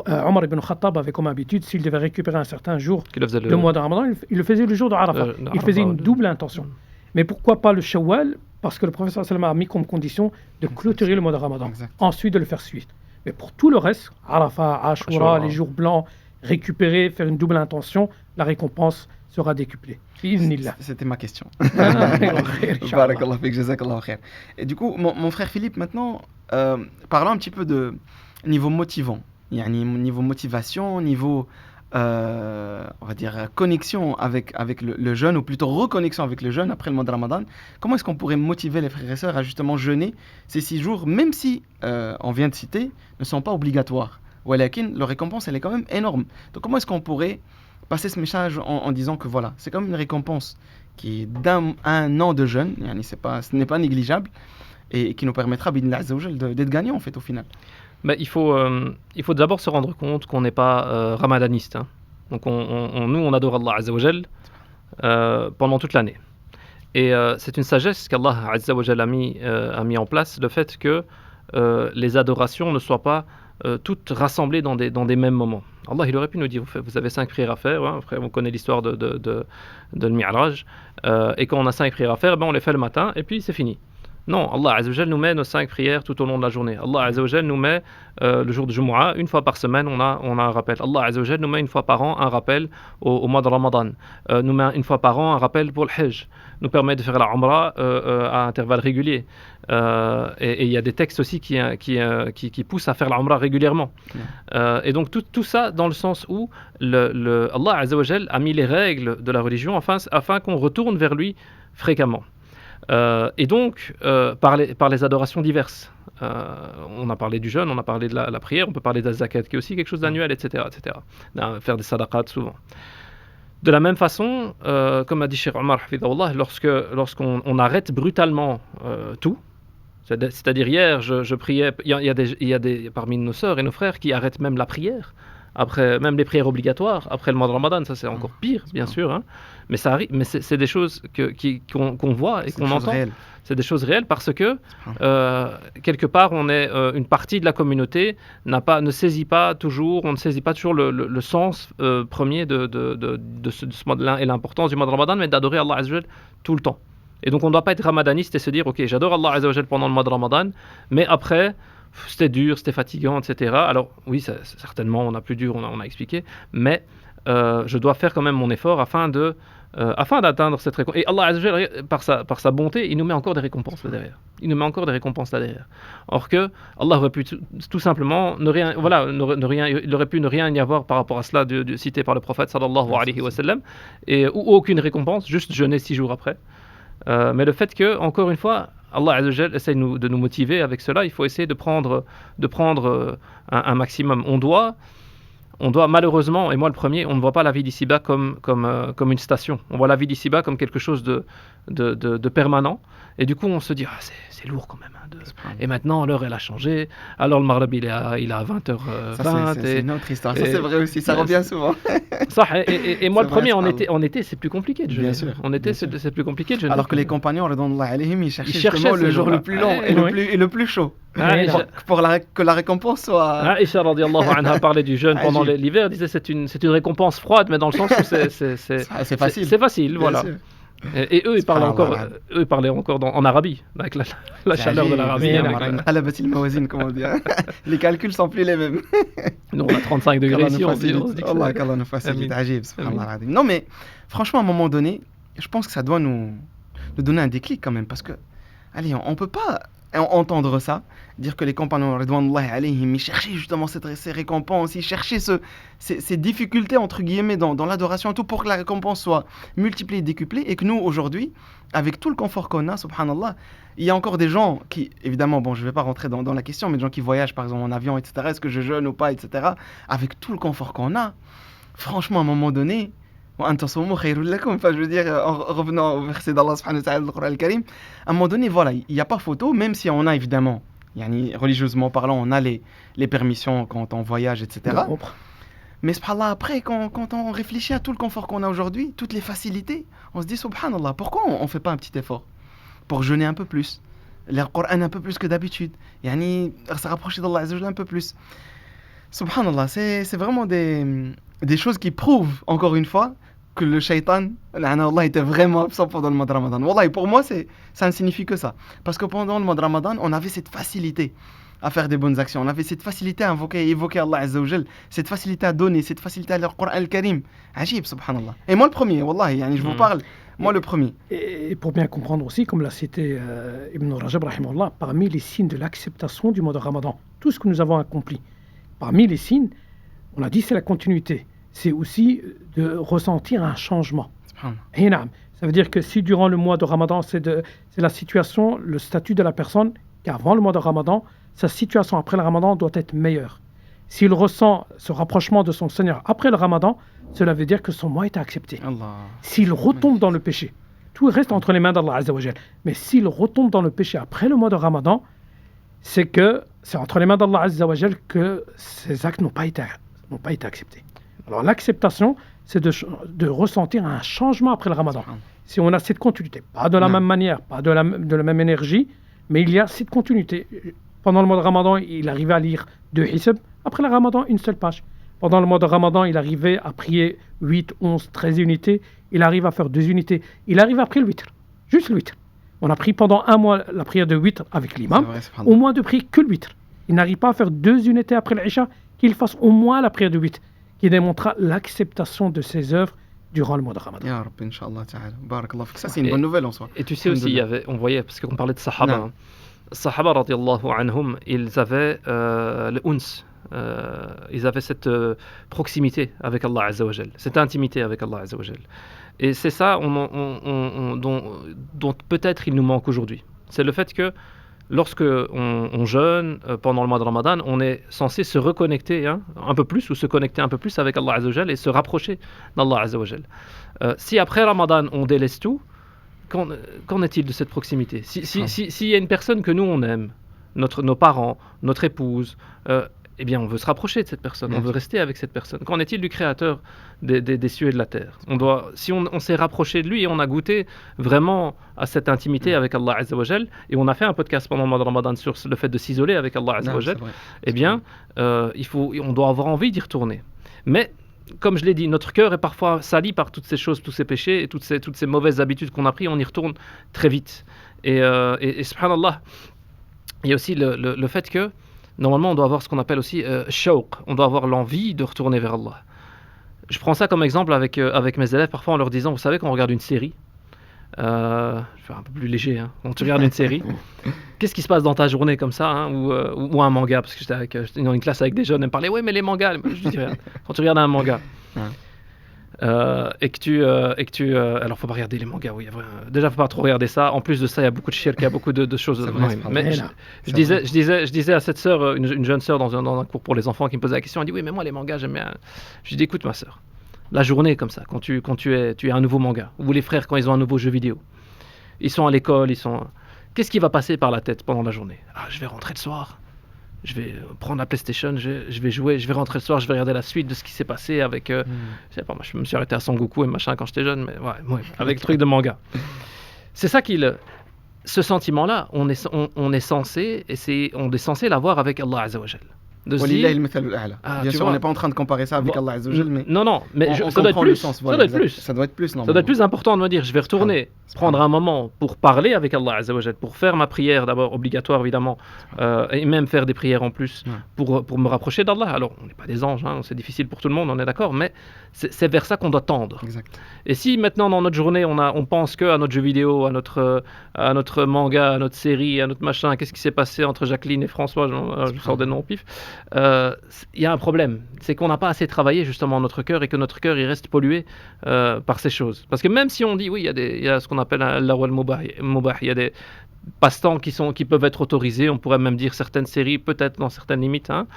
Omar ibn Khattab avait comme habitude, s'il devait récupérer un certain jour le mois de Ramadan, il le faisait le jour de Arafat. Il faisait une double intention. Mais pourquoi pas le Shawwal? Parce que le prophète sallallahu alayhi wa sallam a mis comme condition de clôturer le mois de Ramadan, ensuite de le faire suivre. Mais pour tout le reste, Arafat, Ashura, les jours blancs, récupérer, faire une double intention, la récompense sera décuplée. C'était ma question. Et du coup, mon frère Philippe, maintenant, parlons un petit peu de niveau motivant. Niveau motivation, niveau on va dire connexion avec le jeûne, ou plutôt reconnexion avec le jeûne après le mois de Ramadan. Comment est-ce qu'on pourrait motiver les frères et sœurs à justement jeûner ces 6 jours, même si, on vient de citer, ne sont pas obligatoires. Walakin, leur récompense, elle est quand même énorme. Donc comment est-ce qu'on pourrait passer ce message en disant que voilà, c'est comme une récompense qui est d'un an de jeûne, ce n'est pas négligeable, et qui nous permettra d'être gagnants en fait au final. Mais il faut d'abord se rendre compte qu'on n'est pas ramadaniste. Hein. Donc nous, on adore Allah Azza wa Jal pendant toute l'année. Et c'est une sagesse qu'Allah Azza wa Jal a mis en place, le fait que les adorations ne soient pas toutes rassemblées dans des mêmes moments. Allah, il aurait pu nous dire, vous avez 5 prières à faire, hein, après on connaît l'histoire de le Mi'raj, et quand on a 5 prières à faire, on les fait le matin, et puis c'est fini. Non, Allah Azza wa Jal nous met nos 5 prières tout au long de la journée. Allah Azza wa Jal nous met le jour de Jumu'ah, une fois par semaine, on a un rappel. Allah Azza wa Jal nous met une fois par an un rappel au mois de Ramadan. Nous met une fois par an un rappel pour le Hajj. Nous permet de faire la Umrah à intervalles réguliers. Et il y a des textes aussi qui poussent à faire la Umrah régulièrement. Et donc tout ça dans le sens où Allah Azza wa Jal a mis les règles de la religion afin qu'on retourne vers lui fréquemment. Et donc, par les adorations diverses. On a parlé du jeûne, on a parlé de la prière, on peut parler de la zakat, qui est aussi quelque chose d'annuel, etc. Faire des sadaqat souvent. De la même façon, comme a dit Cheikh Omar, lorsqu'on arrête brutalement tout, c'est-à-dire hier, je priais, il y a des parmi nos sœurs et nos frères qui arrêtent même la prière, après, même les prières obligatoires, après le mois de Ramadan, ça c'est encore pire, bien sûr, hein. Mais ça arrive, mais c'est des choses qu'on voit et qu'on entend. C'est des choses réelles parce que quelque part, une partie de la communauté ne saisit pas toujours le sens premier de ce mois et l'importance du mois de Ramadan, mais d'adorer Allah Azza wa Jal tout le temps. Et donc on ne doit pas être ramadaniste et se dire ok, j'adore Allah Azza wa Jal pendant le mois de Ramadan, mais après c'était dur, c'était fatigant, etc. Alors oui, certainement on a plus dur, on a expliqué, mais je dois faire quand même mon effort afin d'atteindre cette récompense. Et Allah Azza wa Jal, par sa bonté, il nous met encore des récompenses là derrière. Or que Allah aurait pu tout simplement il aurait pu ne rien y avoir par rapport à cela cité par le prophète sallallahu alayhi wa sallam, ou aucune récompense, juste jeûner 6 jours après. Mais le fait que, encore une fois, Allah Azza wa Jal essaie de nous motiver avec cela, il faut essayer de prendre un maximum. On doit malheureusement, et moi le premier, on ne voit pas la vie d'ici-bas comme une station. On voit la vie d'ici-bas comme quelque chose de permanent. Et du coup, on se dit, c'est lourd quand même. Et maintenant, l'heure, elle a changé. Alors, le Maghreb, il est à 20h20. C'est une autre histoire. Ça, c'est vrai aussi. Ça revient souvent. Et moi, le premier, en été, c'est plus compliqué de jeûner. Bien sûr. En été, c'est plus compliqué de jeûner. Alors que les compagnons, ils cherchaient le jour le plus long et le plus chaud. Pour que la récompense soit... Aïcha radiyallahu anha parlait du jeûne pendant l'hiver, disait c'est une récompense froide, mais dans le sens où c'est facile. C'est facile, voilà. Et eux, ils parlaient encore en Arabie, avec la chaleur de l'Arabie. Comme on dit. Les calculs sont plus les mêmes. Nous, on a 35 degrés ici, on se dit que non, mais franchement, à un moment donné, je pense que ça doit nous donner un déclic quand même, parce que allez, on peut pas entendre ça, dire que les compagnons ridwanullahi alayhim, ils cherchaient justement ces récompenses, ils cherchaient ces difficultés entre guillemets dans l'adoration, tout pour que la récompense soit multipliée, décuplée, et que nous aujourd'hui, avec tout le confort qu'on a, subhanallah, il y a encore des gens qui, évidemment, bon, je vais pas rentrer dans la question, mais des gens qui voyagent par exemple en avion, etc., est-ce que je jeûne ou pas, etc., avec tout le confort qu'on a, franchement, à un moment donné, enfin, je veux dire, en revenant au verset d'Allah subhanahu wa ta'ala du Coran al-Karim, à un moment donné, voilà, il n'y a pas photo, même si on a évidemment, religieusement parlant, on a les permissions quand on voyage, etc. Mais subhanallah, après, quand on réfléchit à tout le confort qu'on a aujourd'hui, toutes les facilités, on se dit subhanallah, pourquoi on ne fait pas un petit effort pour jeûner un peu plus, lire le Coran un peu plus que d'habitude, se rapprocher d'Allah Azza wa Jalla un peu plus. Subhanallah, c'est vraiment des choses qui prouvent, encore une fois, que le shaitan, Allah, était vraiment absent pendant le mois de Ramadan. Wallah, pour moi, ça ne signifie que ça. Parce que pendant le mois de Ramadan, on avait cette facilité à faire des bonnes actions. On avait cette facilité à évoquer Allah Azza wa Jal, cette facilité à donner, cette facilité à lire le Coran al-Karim. Ajib, subhanallah. Et moi le premier, wallah, je vous parle, moi le premier. Et pour bien comprendre aussi, comme l'a cité Ibn Rajab, rahimahullah, parmi les signes de l'acceptation du mois de Ramadan, tout ce que nous avons accompli, parmi les signes, on a dit c'est la continuité. C'est aussi de ressentir un changement. Ça veut dire que si durant le mois de Ramadan, c'est la situation, le statut de la personne, qu'avant le mois de Ramadan, sa situation après le Ramadan doit être meilleure. S'il ressent ce rapprochement de son Seigneur après le Ramadan, cela veut dire que son mois est accepté. S'il retombe dans le péché, tout reste entre les mains d'Allah Azza wa Jal. Mais s'il retombe dans le péché après le mois de Ramadan, c'est entre les mains d'Allah Azza wa Jal que ces actes n'ont pas été acceptés. Alors l'acceptation, c'est de ressentir un changement après le Ramadan. Si on a cette continuité, pas de la même manière, pas de la même énergie, mais il y a cette continuité. Pendant le mois de Ramadan, il arrivait à lire 2 hisab. Après le Ramadan, une seule page. Pendant le mois de Ramadan, il arrivait à prier 8, 11, 13 unités. Il arrive à faire 2 unités. Il arrive après le witr. Juste le witr. On a pris pendant un mois la prière de witr avec l'imam. Au moins de prier que le witr. Il n'arrive pas à faire 2 unités après l'Isha, qu'il fasse au moins la prière de witr, qui démontrera l'acceptation de ses œuvres durant le mois de Ramadan. Ya Rabbi, Inch'Allah ta'ala. Barakallah. Ça, c'est une bonne nouvelle en soi. Et tu sais aussi, on voyait, parce qu'on parlait de Sahaba. Sahaba radiyallahu anhum, ils avaient le uns, ils avaient cette proximité avec Allah Azza wa Jal, cette intimité avec Allah Azza wa Jal. Et c'est ça dont peut-être il nous manque aujourd'hui. C'est le fait que lorsque on jeûne pendant le mois de Ramadan, on est censé se reconnecter un peu plus, ou se connecter un peu plus avec Allah Azza wa Jal et se rapprocher d'Allah Azza wa Jal. Si après Ramadan on délaisse tout, qu'en est-il de cette proximité? S'il y a une personne que nous on aime, nos parents, notre épouse, eh bien on veut se rapprocher de cette personne, on veut rester avec cette personne. Qu'en est-il du Créateur des cieux et de la terre? Si on s'est rapproché de lui et on a goûté vraiment à cette intimité avec Allah Azza wa Jal, et on a fait un podcast pendant le mois de Ramadan sur le fait de s'isoler avec Allah Azza wa Jal, eh bien on doit avoir envie d'y retourner. Mais comme je l'ai dit, notre cœur est parfois sali par toutes ces choses, tous ces péchés et toutes ces mauvaises habitudes qu'on a prises, on y retourne très vite. Et subhanallah, il y a aussi le fait que normalement on doit avoir ce qu'on appelle aussi shawq, on doit avoir l'envie de retourner vers Allah. Je prends ça comme exemple avec mes élèves, parfois en leur disant, vous savez, quand on regarde une série, je vais un peu plus léger, quand tu regardes une série, qu'est-ce qui se passe dans ta journée comme ça, ou un manga, parce que j'étais dans une classe avec des jeunes, ils me parlaient, oui mais les mangas, je dis, quand tu regardes un manga, et que tu alors faut pas regarder les mangas, déjà faut pas trop regarder ça, en plus de ça il y a beaucoup de shirk, il y a beaucoup de choses, mais je disais à cette sœur, une jeune sœur dans un cours pour les enfants qui me posait la question, elle dit oui mais moi les mangas j'aime bien. Je lui dis écoute ma sœur, la journée comme ça, quand tu es un nouveau manga, ou les frères quand ils ont un nouveau jeu vidéo, ils sont à l'école, qu'est-ce qui va passer par la tête pendant la journée? Je vais rentrer le soir, je vais prendre la PlayStation, je vais jouer, je vais rentrer le soir, je vais regarder la suite de ce qui s'est passé avec je sais pas, moi je me suis arrêté à Son Goku et machin quand j'étais jeune, mais avec le truc de manga. C'est ça ce sentiment là, on est censé l'avoir avec Allah Azza wa Jal. de se dire... Bien sûr, on n'est pas en train de comparer ça avec Allah Azza wa Jal, mais non, mais ça doit être plus. Ça doit être plus. Ça doit être plus, ça doit être plus important de me dire, je vais retourner prendre un moment pour parler avec Allah Azza wa Jal, pour faire ma prière d'abord obligatoire évidemment, et même faire des prières en plus pour me rapprocher d'Allah. Alors, on n'est pas des anges, hein, c'est difficile pour tout le monde, on est d'accord, mais c'est vers ça qu'on doit tendre. Exact. Et si maintenant dans notre journée on pense que à notre jeu vidéo, à notre manga, à notre série, à notre machin, qu'est-ce qui s'est passé entre Jacqueline et François, je sors des noms au pif, il y a un problème, c'est qu'on n'a pas assez travaillé justement notre cœur et que notre cœur il reste pollué par ces choses. Parce que même si on dit oui, il y a ce qu'on appelle l'awal mubah, il y a des passe-temps qui peuvent être autorisés, on pourrait même dire certaines séries peut-être dans certaines limites, hein.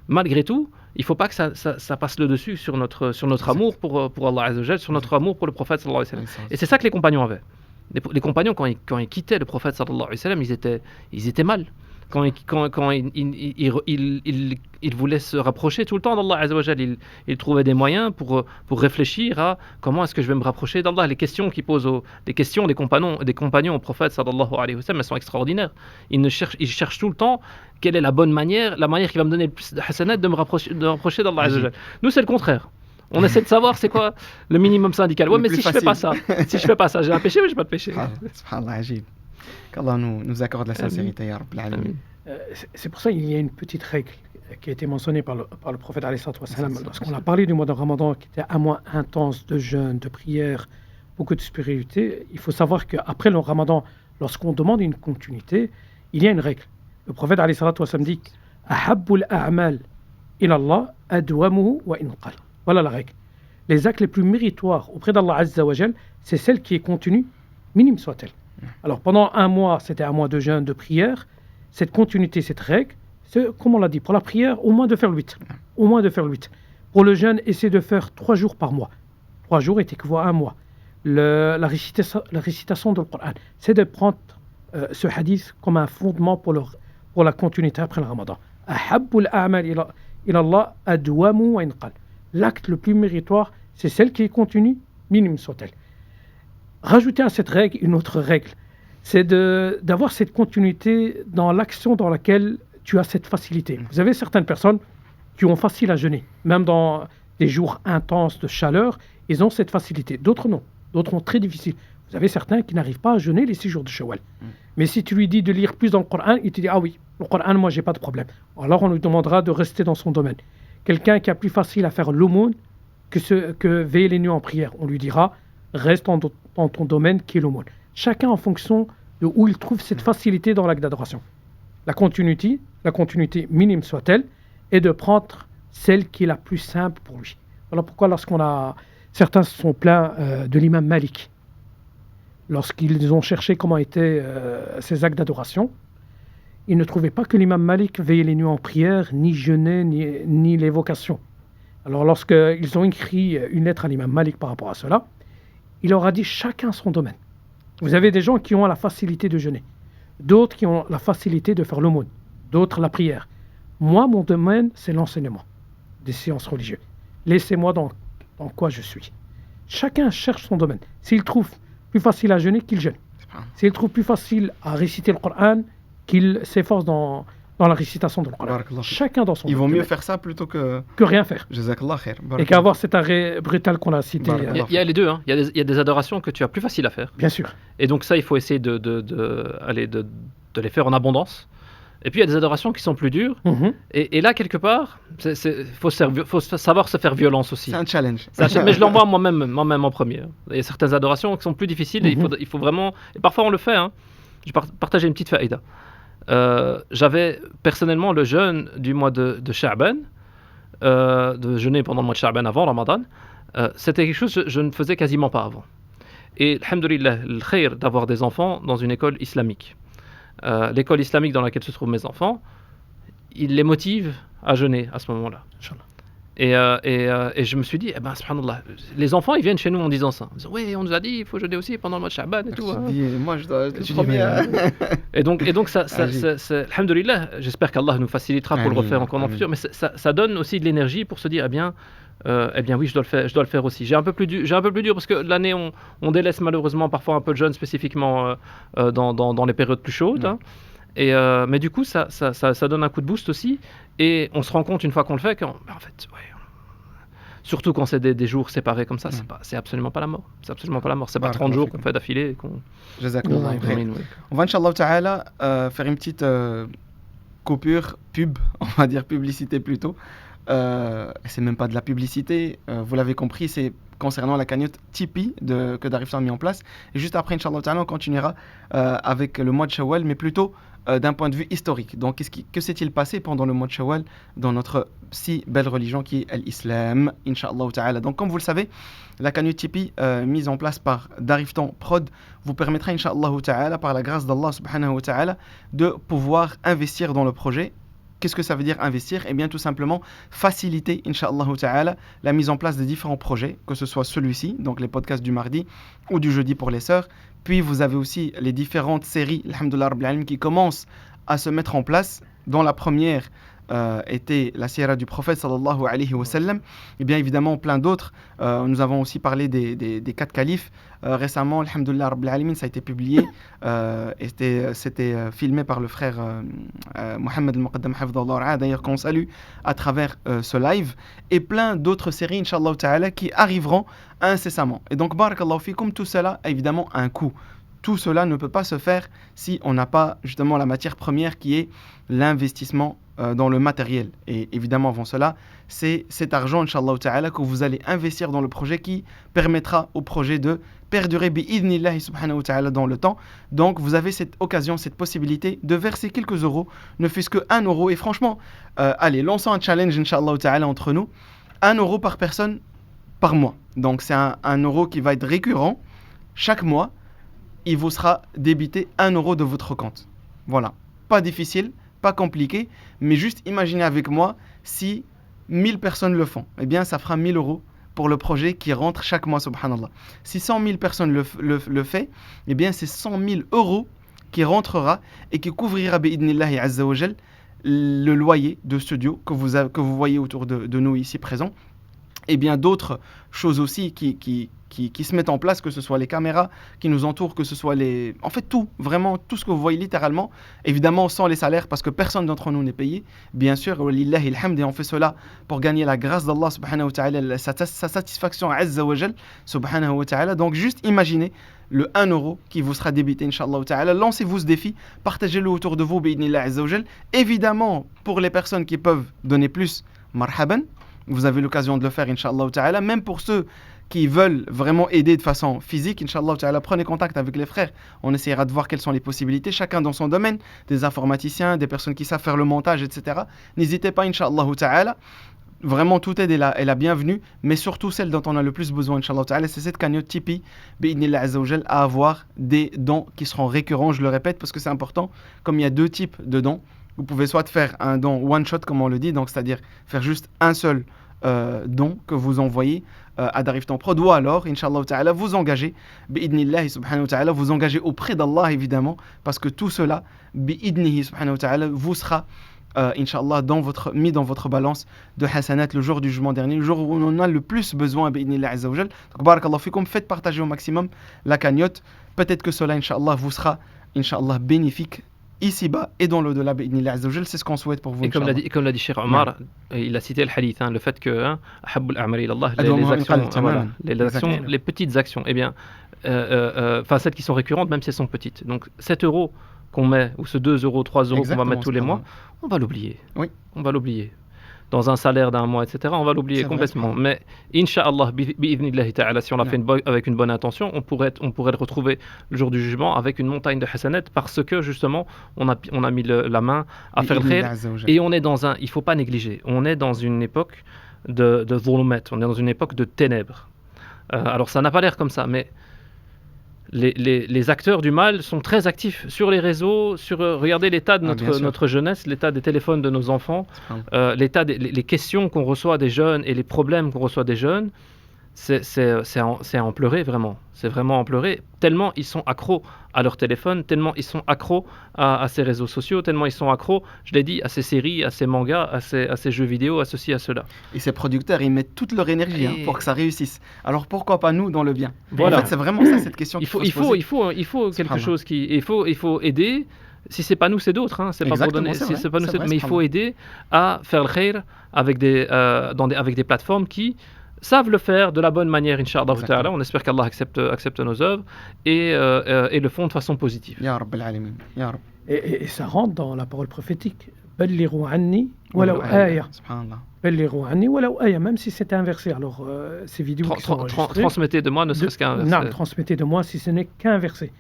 Malgré tout, il ne faut pas que ça passe le dessus sur notre amour pour Allah Azza wa Jal, sur notre amour pour le prophète sallallahu alayhi wa sallam. Et c'est ça que les compagnons avaient. Les compagnons, quand ils quittaient le prophète sallallahu alayhi wa sallam, ils étaient mal. Quand ils voulaient se rapprocher tout le temps d'Allah Azza wa Jal, ils trouvaient des moyens pour réfléchir à comment est-ce que je vais me rapprocher d'Allah. Les questions qu'ils posent, les questions des compagnons au prophète sallallahu alayhi wa sallam, elles sont extraordinaires. Ils cherchent tout le temps quelle est la bonne manière, la manière qui va me donner le plus de hasanat de me rapprocher d'Allah Azza wa Jal. Nous, c'est le contraire. On essaie de savoir c'est quoi le minimum syndical. Ouais, mais si je fais pas ça, j'ai un péché ou j'ai pas de péché. Subhanallah, ajib. Qu'Allah nous accorde la sincérité, ya Rabbil Alamin. C'est pour ça qu'il y a une petite règle qui a été mentionnée par le prophète alayhi salatu wa salam. Lorsqu'on a parlé du mois de Ramadan, qui était un mois intense de jeûne, de prière, beaucoup de spiritualité, il faut savoir qu'après le Ramadan, lorsqu'on demande une continuité, il y a une règle. Le prophète alayhi salatu wa salam dit Ahabbul a'mal ila Allah adwamuhu wa in qal. Voilà la règle. Les actes les plus méritoires auprès d'Allah Azza wa Jal, c'est celle qui est continue, minime soit-elle. Alors pendant un mois, c'était un mois de jeûne, de prière. Cette continuité, cette règle, c'est, comme on l'a dit, pour la prière, au moins de faire 8. Au moins de faire 8. Pour le jeûne, essayer de faire 3 jours par mois. 3 jours équivaut à un mois. La récitation du Coran, c'est de prendre ce hadith comme un fondement pour la continuité après le Ramadan. Ahabbul a'mal ila Allah adwamu wa in qal. L'acte le plus méritoire, c'est celle qui est continue, minime soit-elle. Rajouter à cette règle une autre règle, c'est d'avoir cette continuité dans l'action dans laquelle tu as cette facilité. Vous avez certaines personnes qui ont facile à jeûner, même dans des jours intenses de chaleur, ils ont cette facilité. D'autres non, d'autres ont très difficile. Vous avez certains qui n'arrivent pas à jeûner les 6 jours de Shawwal. Mais si tu lui dis de lire plus dans le Coran, il te dit ah oui, le Coran, moi j'ai pas de problème. Alors on lui demandera de rester dans son domaine. Quelqu'un qui a plus facile à faire l'aumône que veiller les nuits en prière, on lui dira reste dans ton domaine qui est l'aumône. Chacun en fonction de où il trouve cette facilité dans l'acte d'adoration. La continuité minime soit-elle, est de prendre celle qui est la plus simple pour lui. Voilà pourquoi certains se sont plaints de l'imam Malik. Lorsqu'ils ont cherché comment étaient ces actes d'adoration, ils ne trouvaient pas que l'imam Malik veillait les nuits en prière, ni jeûnait, ni l'évocation. Alors lorsqu'ils ont écrit une lettre à l'imam Malik par rapport à cela, il leur a dit chacun son domaine. Vous avez des gens qui ont la facilité de jeûner, d'autres qui ont la facilité de faire l'aumône, d'autres la prière. Moi, mon domaine, c'est l'enseignement des sciences religieuses. Laissez-moi dans quoi je suis. Chacun cherche son domaine. S'il trouve plus facile à jeûner, qu'il jeûne. S'il trouve plus facile à réciter le Coran, qu'il s'efforce dans la récitation de Coran. Chacun dans son domaine. Il vaut mieux faire ça plutôt que rien faire. Jazakallah khair. Et qu'avoir cet arrêt brutal qu'on a cité. Il y a les deux. Hein. Il y a des adorations que tu as plus facile à faire. Bien sûr. Et donc ça, il faut essayer de les faire en abondance. Et puis il y a des adorations qui sont plus dures. Mm-hmm. Et là, quelque part, faut savoir se faire violence aussi. C'est un challenge. Mais je l'envoie moi-même en premier. Il y a certaines adorations qui sont plus difficiles. Mm-hmm. Et il faut vraiment... Et parfois, on le fait. Hein. Je vais partager une petite faïda. J'avais personnellement le jeûne du mois de Sha'ban, de jeûner pendant le mois de Sha'ban avant Ramadan. C'était quelque chose que je ne faisais quasiment pas avant. Et alhamdoulilah, le khair d'avoir des enfants dans une école islamique. L'école islamique dans laquelle se trouvent mes enfants, il les motive à jeûner à ce moment-là. Et je me suis dit, subhanallah, les enfants ils viennent chez nous en disant ça. Ils disent, oui, on nous a dit il faut jeûner aussi pendant le mois de Sha'ban et tout. Moi je dois être premier. Et donc ça alhamdoulilah, j'espère qu'Allah nous facilitera pour le refaire encore dans le futur, mais ça donne aussi de l'énergie pour se dire, oui, je dois le faire aussi. J'ai un peu plus dur parce que l'année on délaisse malheureusement parfois un peu de jeûne spécifiquement dans les périodes plus chaudes. Hein. Mais du coup, ça donne un coup de boost aussi. Et on se rend compte une fois qu'on le fait qu'en fait, ouais, surtout quand c'est des jours séparés comme ça, c'est absolument pas la mort. C'est absolument pas la mort. C'est pas 30 jours qu'on fait d'affilée. Jazakallah khair. On va, Inch'Allah ta'ala, faire une petite coupure, pub, on va dire publicité plutôt. C'est même pas de la publicité, vous l'avez compris, c'est concernant la cagnotte Tipeee que Dariftan a mis en place. Et juste après, Inch'Allah ta'ala, on continuera avec le mois de Shawwal, mais plutôt d'un point de vue historique. Donc, que s'est-il passé pendant le mois de Shawwal dans notre si belle religion qui est l'islam, Inch'Allah ta'ala. Donc, comme vous le savez, la cagnotte Tipeee mise en place par Dariftan Prod vous permettra, Inch'Allah ta'ala, par la grâce d'Allah subhanahu wa ta'ala, de pouvoir investir dans le projet. Qu'est-ce que ça veut dire investir? Eh bien, tout simplement, faciliter, Inch'Allah ta'ala, la mise en place des différents projets, que ce soit celui-ci, donc les podcasts du mardi ou du jeudi pour les sœurs. Puis, vous avez aussi les différentes séries, alhamdoulilah rabbil alamin, qui commencent à se mettre en place, dont la première était la sira du prophète sallallahu alayhi wa sallam, et bien évidemment plein d'autres. Nous avons aussi parlé des 4 califes récemment, alhamdoulilah rabbil alamin, ça a été publié et c'était filmé par le frère Mohamed al-Muqaddam hafidhahullah, d'ailleurs qu'on salue à travers ce live, et plein d'autres séries inshallah ta'ala qui arriveront incessamment. Et donc barakallahu fikum, tout cela a évidemment un coût. Tout cela ne peut pas se faire si on n'a pas justement la matière première qui est l'investissement dans le matériel. Et évidemment, avant cela, c'est cet argent, Inch'Allah ta'ala, que vous allez investir dans le projet qui permettra au projet de perdurer bi'idnillahi subhanahu wa ta'ala dans le temps. Donc, vous avez cette occasion, cette possibilité de verser quelques euros, ne fût-ce que 1 euro. Et franchement, allez, lançons un challenge, Inch'Allah ta'ala, entre nous. 1 euro par personne par mois. Donc, c'est un euro qui va être récurrent chaque mois. Il vous sera débité 1 euro de votre compte. Voilà. Pas difficile, pas compliqué, mais juste imaginez avec moi si 1000 personnes le font. Eh bien, ça fera 1000 euros pour le projet qui rentre chaque mois, subhanallah. Si 100 000 personnes le fait, eh bien, c'est 100 000 euros qui rentrera et qui couvrira, bi'idnillahi azza wa jal, le loyer de studio que vous voyez autour de nous ici présents. Et bien d'autres choses aussi qui se mettent en place, que ce soit les caméras qui nous entourent, que ce soit en fait tout, vraiment tout ce que vous voyez littéralement, évidemment sans les salaires parce que personne d'entre nous n'est payé, bien sûr, walillahi alhamd, et on fait cela pour gagner la grâce d'Allah subhanahu wa ta'ala, sa satisfaction azza wa jal subhanahu wa ta'ala. Donc juste imaginez le 1 euro qui vous sera débité, Inch'Allah ta'ala. Lancez-vous ce défi, partagez-le autour de vous, bi'idnillah azza wa jal. Évidemment, pour les personnes qui peuvent donner plus, marhaban, vous avez l'occasion de le faire, Inch'Allah ta'ala. Même pour ceux qui veulent vraiment aider de façon physique, Inch'Allah ta'ala, prenez contact avec les frères. On essaiera de voir quelles sont les possibilités, chacun dans son domaine, des informaticiens, des personnes qui savent faire le montage, etc. N'hésitez pas, Inch'Allah ta'ala. Vraiment, toute aide est la bienvenue, mais surtout celle dont on a le plus besoin, Inch'Allah ta'ala, c'est cette cagnotte Tipeee, bi'idnillah azza wa jal, à avoir des dons qui seront récurrents, je le répète, parce que c'est important, comme il y a 2 types de dons. Vous pouvez soit faire un don one shot, comme on le dit, donc c'est-à-dire faire juste un seul don que vous envoyez à Dariftan Prod, ou alors, Inch'Allah ta'ala, vous engagez, bi'idnillahi subhanahu wa ta'ala, vous engagez auprès d'Allah évidemment, parce que tout cela, bi'idnihi subhanahu wa ta'ala, vous sera, Inch'Allah, mis dans votre balance de hasanat le jour du jugement dernier, le jour où on en a le plus besoin, bi'idnillahi azza wa jal. Donc, barakallahu fikum, faites partager au maximum la cagnotte, peut-être que cela, Inch'Allah, vous sera, Inch'Allah, bénéfique ici-bas et dans l'au-delà, bi'idnillah azza wa jal. C'est ce qu'on souhaite pour vous. Et comme l'a dit Cheikh Omar, il a cité le hadith, le fait que ahabbul a'mal ila Allah, les actions, les petites actions, eh bien, celles qui sont récurrentes, même si elles sont petites. Donc 7 euros qu'on met, ou ce 2 euros, 3 euros qu'on va mettre tous les mois, on va l'oublier. Oui. On va l'oublier. Dans un salaire d'un mois, etc., on va l'oublier complètement. Mais, Inch'Allah, bi'idnillahi ta'ala, si on l'a fait avec une bonne intention, on pourrait le retrouver le jour du jugement avec une montagne de hasanat, parce que, justement, on a mis la main à faire le khair. Et on est il ne faut pas négliger, on est dans une époque de dhulumat, on est dans une époque de ténèbres. Alors, ça n'a pas l'air comme ça, mais les acteurs du mal sont très actifs sur les réseaux, regardez l'état de notre jeunesse, l'état des téléphones de nos enfants, les questions qu'on reçoit des jeunes et les problèmes qu'on reçoit des jeunes, c'est à en pleurer vraiment. C'est vraiment à en pleurer, tellement ils sont accros à leur téléphone, tellement ils sont accros à ces réseaux sociaux, tellement ils sont accros, je l'ai dit, à ces séries, à ces mangas, à ces jeux vidéo, à ceci, à cela. Et ces producteurs, ils mettent toute leur énergie pour que ça réussisse. Alors pourquoi pas nous dans le bien? Voilà. En fait, c'est vraiment ça, cette question. Il faut quelque chose il faut aider. Si c'est pas nous, c'est d'autres. Hein. C'est pas pour donner. Exactement, C'est pas nous, c'est vrai, mais il faut aider à faire le khair avec avec des plateformes qui savent le faire de la bonne manière, Inch'Allah Exactement. Ta'ala. On espère qu'Allah accepte nos œuvres et le font de façon positive. Ya Rabb al-Alamin. Ya Rabb. Et ça rentre dans la parole prophétique. Ballighu anni walaw aya. Subhanallah. Ballighu anni walaw aya. Même si c'est inversé. Alors, ces vidéos qui sont enregistrées, Transmettez de moi ne serait-ce qu'un. Non, transmettez de moi si ce n'est qu'inversé.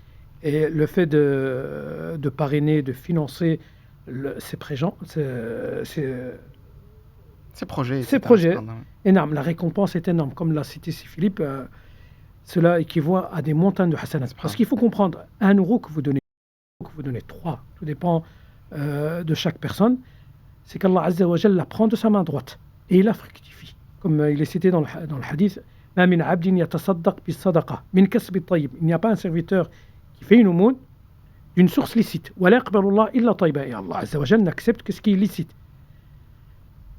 Et le fait de parrainer, de financer ces projets. Ces projets, énorme. La récompense est énorme. Comme l'a cité Philippe, cela équivaut à des montagnes de hasanat. Parce qu'il faut comprendre, 1 euro que vous donnez, 3, tout dépend de chaque personne, c'est qu'Allah Azza wa Jalla la prend de sa main droite et il la fructifie. Comme il est cité dans le hadith, Ma min abdin yatasaddaq bis sadaqa min kasbi tayyib. Il n'y a pas un serviteur qui fait une aumône d'une source licite. Wa la yaqbalu Allah illa tayyiba. Et Allah Azza wa Jalla n'accepte que ce qui est licite.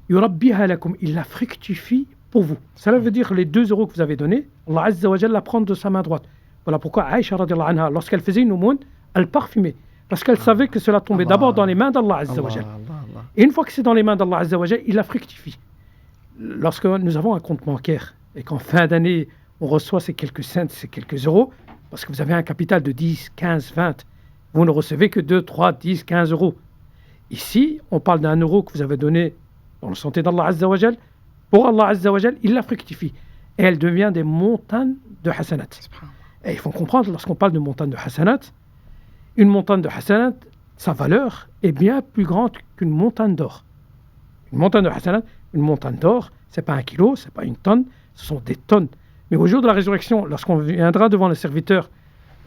Yurabbiha lakum, il la fructifie pour vous. Cela veut dire les 2 euros que vous avez donnés, Allah Azza wa Jalla la prend de sa main droite. Voilà pourquoi Aïcha radhiyallahu anha, lorsqu'elle faisait une aumône, elle parfumait. Parce qu'elle savait que cela tombait d'abord dans les mains d'Allah Azza wa Jalla. Et une fois que c'est dans les mains d'Allah Azza wa Jalla, il la fructifie. Lorsque nous avons un compte bancaire et qu'en fin d'année, on reçoit ces quelques cents, ces quelques euros, parce que vous avez un capital de 10, 15, 20, vous ne recevez que 2, 3, 10, 15 euros. Ici, on parle d'1 euro que vous avez donné dans le santé d'Allah Azza wa Jal. Pour Allah Azza wa Jal, il la fructifie. Et elle devient des montagnes de hasanat. Et il faut comprendre, lorsqu'on parle de montagnes de hasanat, une montagne de hasanat, sa valeur est bien plus grande qu'une montagne d'or. Une montagne de hasanat, une montagne d'or, c'est pas 1 kilo, c'est pas 1 tonne, ce sont des tonnes. Mais au jour de la résurrection, lorsqu'on viendra devant le serviteur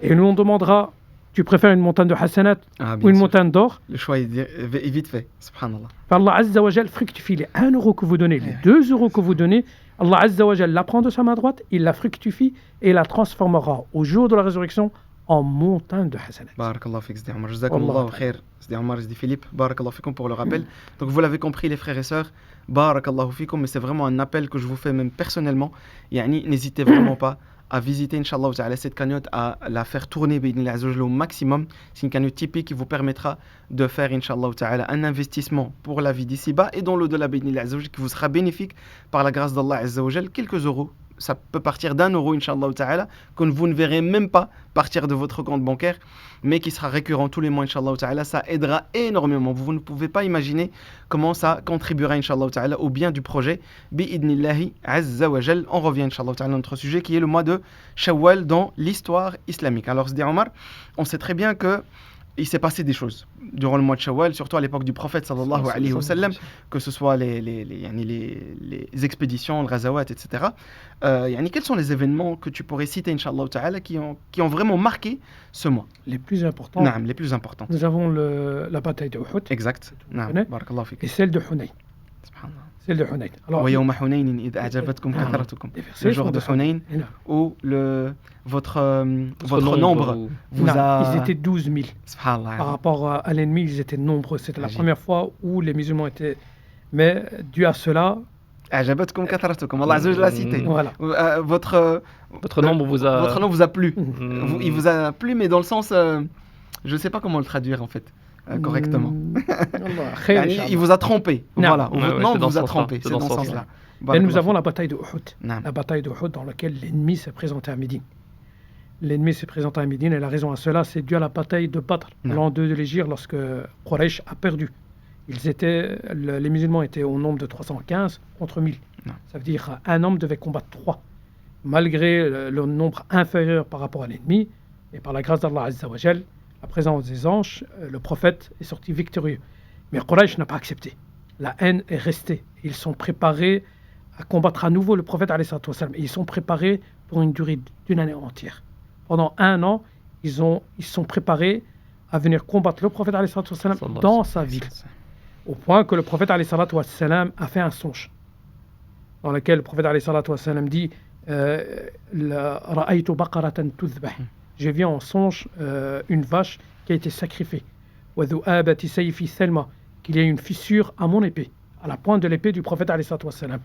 et nous on demandera, tu préfères une montagne de hasanat ou une montagne d'or? Le choix est vite fait, subhanallah. Allah Azza wa Jal fructifie les 1 euro que vous donnez, les 2 euros que vous donnez. Allah Azza wa Jal la prend de sa main droite, il la fructifie et la transformera au jour de la résurrection en montagne de hasanat. Barakallahu fik, Sidi Omar. Jazakumullahu khair, Sidi Omar, Sidi Philippe. Barakallahu fikum pour le rappel. Donc vous l'avez compris les frères et sœurs, Barakallahu fikum, mais c'est vraiment un appel que je vous fais même personnellement. Yani, n'hésitez vraiment pas à visiter, Inch'Allah Ta'ala, cette cagnotte, à la faire tourner au maximum. C'est une cagnotte typique qui vous permettra de faire, Inch'Allah Ta'ala, un investissement pour la vie d'ici-bas et dans l'au-delà, qui vous sera bénéfique par la grâce d'Allah Azza wa Jal. Quelques euros, ça peut partir d'1 euro, Inch'Allah Ta'ala, que vous ne verrez même pas partir de votre compte bancaire, mais qui sera récurrent tous les mois, Inch'Allah Ta'ala. Ça aidera énormément. Vous ne pouvez pas imaginer comment ça contribuera, Inch'Allah Ta'ala, au bien du projet. Bi'idnillahi Azza wa Jal. On revient, Inch'Allah Ta'ala, à notre sujet qui est le mois de Shawwal dans l'histoire islamique. Alors, Sidi Omar, on sait très bien que il s'est passé des choses durant le mois de Shawwal, surtout à l'époque du prophète sallallahu alayhi wa sallam, que ce soit les expéditions, le ghazawat, etc. Quels sont les événements que tu pourrais citer, Inch'Allah Ta'ala, qui ont vraiment marqué ce mois? Les plus importants. Non, les plus importants. Nous avons la bataille de Uhud. Exact. Barakallahu fik. Et celle de Hunayn. Subhanallah. Celle de Hunayn. Alors, le jour de Hunayn, où votre nombre vous a... Ils étaient 12 000. Subhanallah. Par rapport à l'ennemi, ils étaient nombreux. C'était la première fois où les musulmans étaient... Mais dû à cela... أعجبتكم كثرتكم الله عز وجل l'a cité. Voilà. Votre nombre vous a... Votre nombre vous a plu. Il vous a plu, mais dans le sens... je ne sais pas comment le traduire, en fait. Correctement. Il vous a trompé. Voilà, votre nombre vous a trompé. C'est dans ce sens-là. Et nous avons la bataille de Uhud. La bataille de Uhud dans laquelle l'ennemi s'est présenté à Médine. L'ennemi s'est présenté à Médine et la raison à cela, c'est dû à la bataille de Badr, l'an 2 de l'Hégire, lorsque Quraysh a perdu. Les musulmans étaient au nombre de 315 contre 1000. Ça veut dire un homme devait combattre 3. Malgré le nombre inférieur par rapport à l'ennemi, et par la grâce d'Allah Azza wa Jal, la présence des anges, le prophète est sorti victorieux. Mais Quraysh n'a pas accepté. La haine est restée. Ils sont préparés à combattre à nouveau le prophète alayhi salatu wassalam. Et ils sont préparés pour une durée d'1 année entière. Pendant 1 an, ils sont préparés à venir combattre le prophète alayhi salatu wassalam dans sa ville. Au point que le prophète alayhi salatu wassalam a fait un songe dans lequel le prophète alayhi salatu wassalam dit Ra'aytu baqaratan tudhbah. Je vis en songe une vache qui a été sacrifiée. وَذُؤَابَةِ سَيْفِ ثَلْمَةٍ, qu'il y a une fissure à mon épée, à la pointe de l'épée du prophète alayhi salatu wassalam.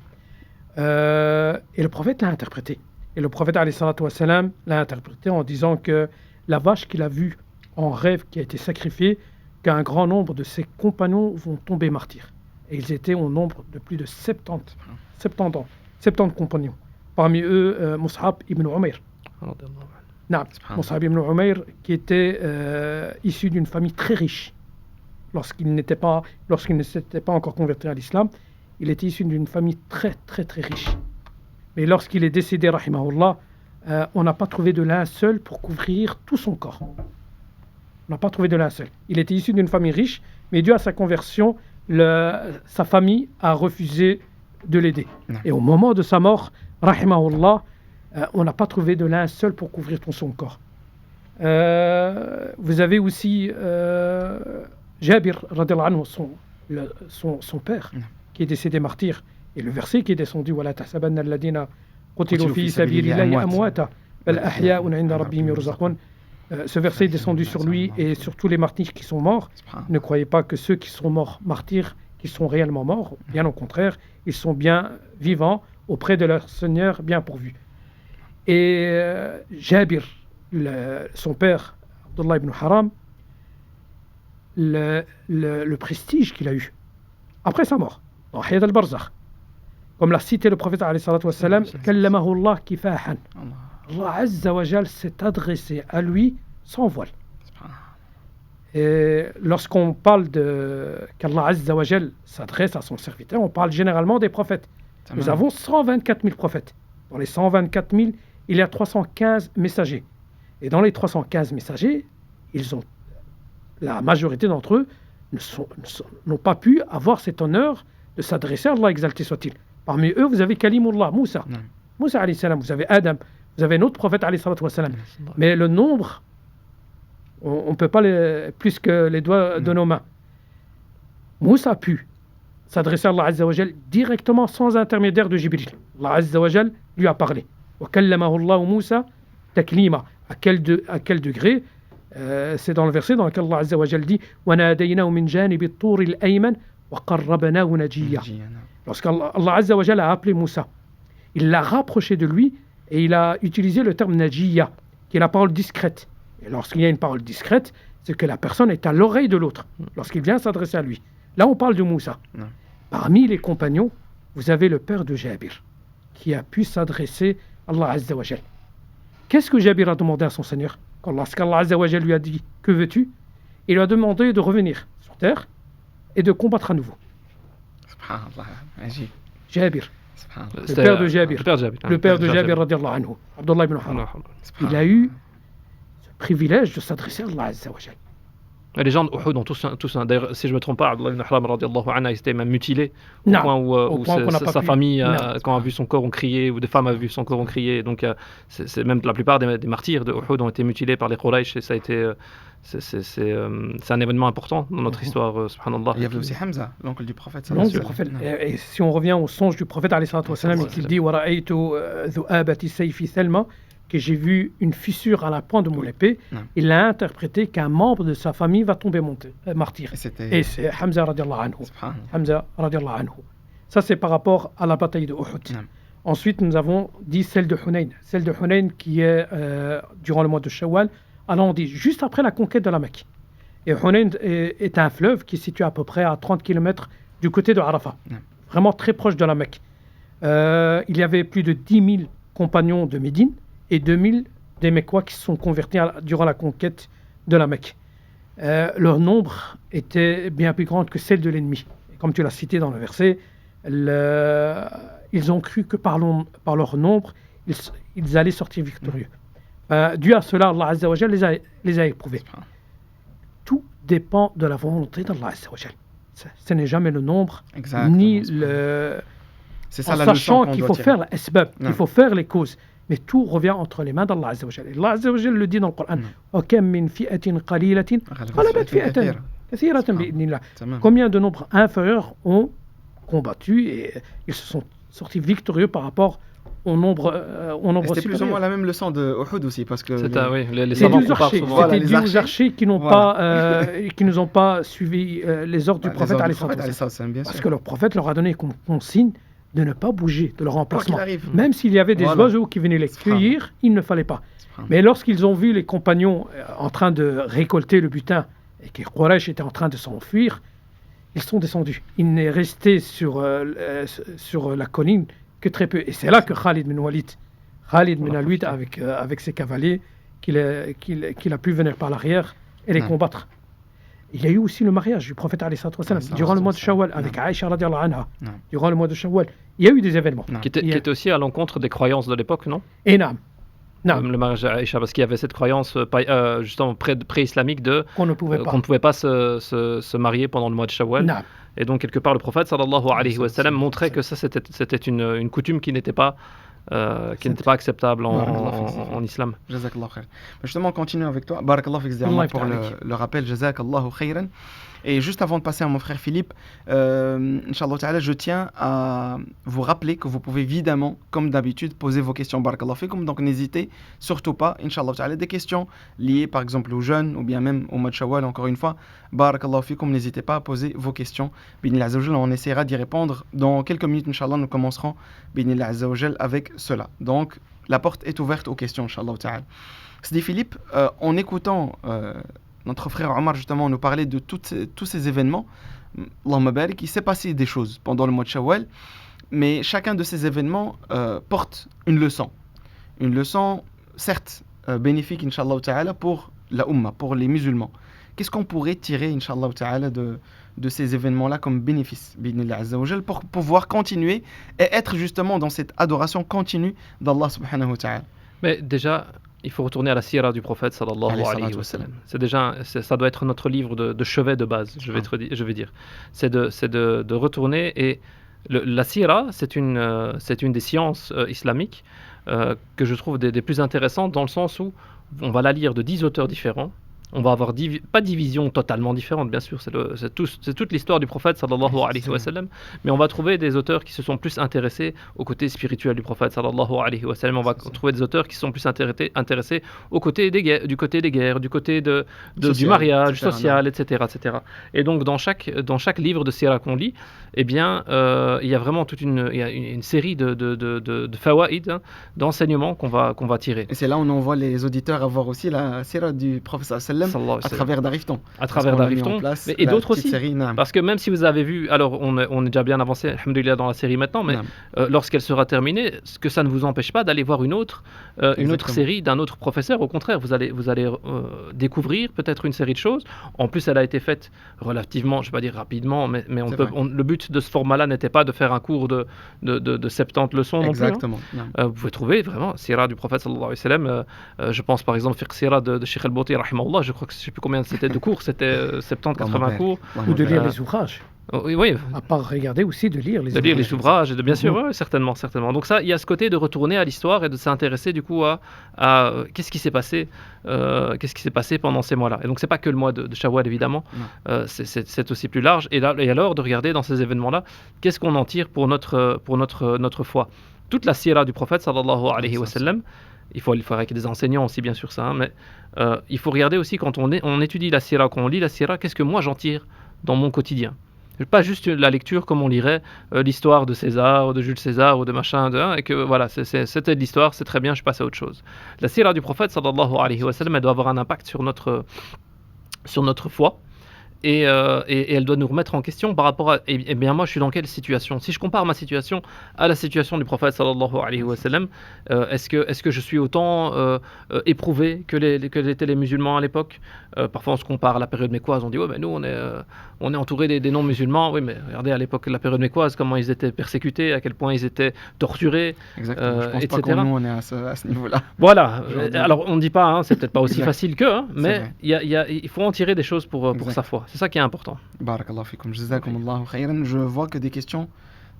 Et le prophète l'a interprété. Et le prophète alayhi salatu wassalam l'a interprété en disant que la vache qu'il a vue en rêve qui a été sacrifiée qu'un grand nombre de ses compagnons vont tomber martyrs. Et ils étaient au nombre de plus de 70 compagnons. Parmi eux, Mus'ab ibn Umayr. Mus'ab ibn Umayr, qui était issu d'une famille très riche. Lorsqu'il ne s'était pas encore converti à l'islam, il était issu d'une famille très très très riche. Mais lorsqu'il est décédé, rahimahullah, on n'a pas trouvé de linceul pour couvrir tout son corps. On n'a pas trouvé de linceul. Il était issu d'une famille riche, mais dû à sa conversion, sa famille a refusé de l'aider. Et au moment de sa mort, rahimahullah, on n'a pas trouvé de linceul pour couvrir tout son corps. Vous avez aussi Jabir, radiallahu anhu, son père, qui est décédé martyr. Et le verset qui est descendu, وَلَا تَحْسَبَنَّ الَّذِينَ قُتِلُوا فِي سَبِيلِ اللَّهِ أَمْوَاتًا بَلْ أَحْيَاءٌ عِندَ رَبِّهِمْ يُرْزَقُونَ. Ce verset est descendu sur lui et sur tous les martyrs qui sont morts. Ne croyez pas que ceux qui sont morts martyrs, qui sont réellement morts. Bien au contraire, ils sont bien vivants auprès de leur Seigneur bien pourvu. Et Jabir, son père, Abdullah ibn Haram, le prestige qu'il a eu après sa mort, dans Hayat al-Barzakh, comme l'a cité le prophète alayhi salatu wassalam, kallamahu Allah kifahan. Allah Azza wa Jal s'est adressé à lui sans voile. Et lorsqu'on parle qu'Allah Azza wa Jal s'adresse à son serviteur, on parle généralement des prophètes. Nous avons 124 000 prophètes. Dans les 124 000, il y a 315 messagers. Et dans les 315 messagers, la majorité d'entre eux n'ont pas pu avoir cet honneur de s'adresser à Allah, exalté soit-il. Parmi eux, vous avez Kalimullah, Moussa. Moussa alayhi salam, vous avez Adam, vous avez notre prophète alayhi salatu wassalam. Mais le nombre, on ne peut pas plus que les doigts de nos mains. Moussa a pu s'adresser à Allah Azza wa Jal directement sans intermédiaire de Jibril. Allah Azza wa Jal lui a parlé. Wa kallamahu Allah Moussa taklima. À quel degré? C'est dans le verset dans lequel Allah Azza wa Jal dit wa nadaynahu min janibi at-tur al-ayman wa qarrabnahu najiyya. Lorsqu'Allah Azza wa Jal a appelé Moussa, il l'a rapproché de lui et il a utilisé le terme najiyya, qui est la parole discrète. Et lorsqu'il y a une parole discrète, c'est que la personne est à l'oreille de l'autre, lorsqu'il vient s'adresser à lui. Là, on parle de Moussa. Parmi les compagnons, vous avez le père de Jabir, qui a pu s'adresser à Allah Azza wa Jal. Qu'est-ce que Jabir a demandé à son Seigneur? Lorsqu'Allah Azza wa Jal lui a dit « Que veux-tu » il lui a demandé de revenir sur terre et de combattre à nouveau. Jabir, le père de Jabir, radiallahu anhu, Abdullah ibn Haram, il a eu ce privilège de s'adresser à Allah Azza wa Jal. Les gens d'Uhud ont tous d'ailleurs, si je ne me trompe pas, Abdullah ibn Haram radiallahu anhu, il était même mutilé au point où sa famille, quand a vu son corps, ont crié, ou des femmes ont vu son corps, ont crié. Donc, c'est même la plupart des martyrs de Uhud ont été mutilés par les Quraysh, et ça a été. C'est un événement important dans notre histoire, subhanallah. Il y avait aussi Hamza, l'oncle du prophète. Et si on revient au songe du prophète, il dit وَرَأَيْتُ ذُؤَابَةِ سَيْفِ ثَلْمَ, que j'ai vu une fissure à la pointe de mon épée. Il a interprété qu'un membre de sa famille va tomber martyr. Et c'est Hamza radiallahu anhu. Ça, c'est par rapport à la bataille de Uhud. Ensuite, nous avons dit celle de Hunayn. Celle de Hunayn qui est durant le mois de Shawwal. Alors on dit juste après la conquête de la Mecque. Et Hunayn est un fleuve qui est situé à peu près à 30 km du côté de Arafat. Vraiment très proche de la Mecque. Il y avait plus de 10 000 compagnons de Médine et 2000 des Mecquois qui se sont convertis durant la conquête de la Mecque. Leur nombre était bien plus grand que celle de l'ennemi. Et comme tu l'as cité dans le verset, ils ont cru que par leur nombre, ils allaient sortir victorieux. Dû à cela, Allah Azza wa Jal les a éprouvés. Tout dépend de la volonté d'Allah Azza wa Jal. Ce n'est jamais le nombre, ni le... C'est ça, en la sachant qu'il faut faire l'asbab, qu'il faut faire les causes. Mais tout revient entre les mains d'Allah Azza wa Jal. Allah Azza wa Jal le dit dans le Coran. Combien de nombres inférieurs ont combattu et ils se sont sortis victorieux par rapport au nombre c'était plus ou moins la même leçon de Uhud aussi, parce que les savants comparent souvent. C'était dû aux archers qui n'ont qui nous ont pas suivi les ordres du prophète, parce que leur prophète leur a donné consigne de ne pas bouger de leur emplacement. Même s'il y avait des oiseaux qui venaient les cueillir, il ne fallait pas. Mais lorsqu'ils ont vu les compagnons en train de récolter le butin et que Quraysh était en train de s'enfuir, ils sont descendus. Il n'est resté sur la colline que très peu. Et c'est là que Khalid bin Walid avec ses cavaliers, qu'il a pu venir par l'arrière et les combattre. Il y a eu aussi le mariage du prophète alayhi salatu wassalam durant le mois de Shawwal avec Aïcha radiallahu anha. Durant le mois de Shawwal, il y a eu des événements. Qui étaient aussi à l'encontre des croyances de l'époque, non? Et naam. Le mariage d'Aïcha, parce qu'il y avait cette croyance justement pré-islamique qu'on ne pouvait pas se marier pendant le mois de Shawwal. Et donc quelque part le prophète sallallahu alayhi wa sallam montrait que ça c'était une coutume qui n'était pas acceptable en islam. Jazakallah khair. Justement, on continue avec toi. Barakallah fik pour le rappel. Jazakallahu khairan. Et juste avant de passer à mon frère Philippe, Inch'Allah ta'ala, je tiens à vous rappeler que vous pouvez évidemment, comme d'habitude, poser vos questions. Barakallah fikum. Donc n'hésitez surtout pas, Inch'Allah ta'ala, des questions liées par exemple aux jeunes ou bien même au mois de Shawwal, encore une fois. Barakallah fikum, n'hésitez pas à poser vos questions. B'idhnillah azza wa jal, on essaiera d'y répondre. Dans quelques minutes, Inch'Allah, nous commencerons B'idhnillah azza wa jal avec cela. Donc la porte est ouverte aux questions, Inch'Allah ta'ala. Sidi Philippe, en écoutant notre frère Omar justement nous parlait de tous ces événements, Allahumma barik, il s'est passé des choses pendant le mois de Shawwal, mais chacun de ces événements porte une leçon certes bénéfique Inch'Allah ta'ala pour la Ummah, pour les musulmans. Qu'est-ce qu'on pourrait tirer Inch'Allah ta'ala de ces événements-là comme bénéfice bi'idhnillah azza wa jal, pour pouvoir continuer et être justement dans cette adoration continue d'Allah subhanahu wa ta'ala? Mais déjà, il faut retourner à la sira du prophète sallallahu alayhi wa sallam. Ça doit être notre livre de chevet de base, je vais dire. C'est de retourner, et la sira, c'est une des sciences islamiques que je trouve des plus intéressantes, dans le sens où on va la lire de 10 auteurs différents. On va avoir pas de division totalement différente, bien sûr, c'est toute l'histoire du prophète sallallahu alayhi wa sallam, mais on va trouver des auteurs qui se sont plus intéressés au côté spirituel du prophète sallallahu alayhi wa sallam. On va trouver des auteurs qui sont plus intéressés du côté des guerres, du côté du mariage, social, etc. Et donc dans chaque livre de sira qu'on lit, eh bien, il y a vraiment une série de fawaïd, d'enseignements qu'on va tirer. Et c'est là où on envoie les auditeurs à voir aussi la sira du prophète sallallahu à travers Darifton. Et d'autres aussi. Parce que même si vous avez vu, alors on est déjà bien avancé, alhamdoulilah, dans la série maintenant, mais lorsqu'elle sera terminée, que ça ne vous empêche pas d'aller voir une autre série d'un autre professeur. Au contraire, vous allez découvrir peut-être une série de choses. En plus, elle a été faite relativement, je ne vais pas dire rapidement, mais le but de ce format-là n'était pas de faire un cours de 70 leçons non plus. Exactement. Vous pouvez trouver vraiment Sira du prophète sallallahu alayhi wa sallam. Je pense par exemple Fiqh Sira de Cheikh al-Bouti rahimahullah. Je crois que je ne sais plus combien c'était de cours, c'était 70-80 cours. Ou de lire les ouvrages. Oui. À part regarder aussi, de lire les ouvrages. De lire les ouvrages, bien sûr, oui, certainement. Donc ça, il y a ce côté de retourner à l'histoire et de s'intéresser du coup à qu'est-ce qui s'est passé pendant ces mois-là. Et donc c'est pas que le mois de Shawwal évidemment, c'est aussi plus large. Et alors de regarder dans ces événements-là, qu'est-ce qu'on en tire pour notre foi. Toute la sira du prophète sallallahu alayhi wa sallam. Il faudrait qu'il y ait des enseignants aussi, bien sûr, ça. Mais il faut regarder aussi, quand on étudie la sira, quand on lit la sira, qu'est-ce que moi j'en tire dans mon quotidien. Pas juste la lecture comme on lirait l'histoire de César, ou de Jules César, ou de machin, et que voilà, c'était de l'histoire, c'est très bien, je passe à autre chose. La sira du prophète, sallallahu alayhi wa sallam, elle doit avoir un impact sur notre foi. Et elle doit nous remettre en question par rapport à bien moi je suis dans quelle situation. Si je compare ma situation à la situation du prophète sallallahu alayhi wa sallam, est-ce que je suis autant éprouvé que l'étaient les musulmans à l'époque? Parfois on se compare à la période mécoise, on dit ouais, mais nous on est entouré des non-musulmans. Oui, mais regardez à l'époque de la période mécoise comment ils étaient persécutés, à quel point ils étaient torturés. Exactement. Je pense etc. pas que nous on est à ce niveau-là. Voilà. Alors on ne dit pas, c'est peut-être pas aussi facile que, mais il faut en tirer des choses pour sa foi. C'est ça qui est important. Barakallahu fikum, jazakumullahu khayran. Je vois que des questions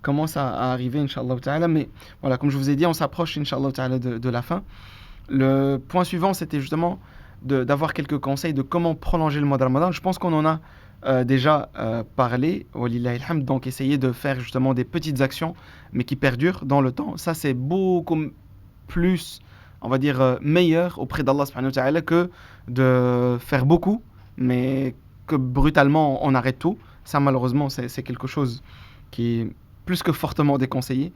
commencent à arriver, Inch'Allah ta'ala, mais voilà, comme je vous ai dit, on s'approche, Inch'Allah ta'ala, de la fin. Le point suivant, c'était justement d'avoir quelques conseils de comment prolonger le mois de Ramadan. Je pense qu'on en a déjà parlé, walillahi alhamd, donc essayer de faire justement des petites actions, mais qui perdurent dans le temps. Ça, c'est beaucoup plus, on va dire, meilleur auprès d'Allah subhanahu wa ta'ala que de faire beaucoup, mais que brutalement on arrête tout. Ça malheureusement c'est quelque chose qui est plus que fortement déconseillé.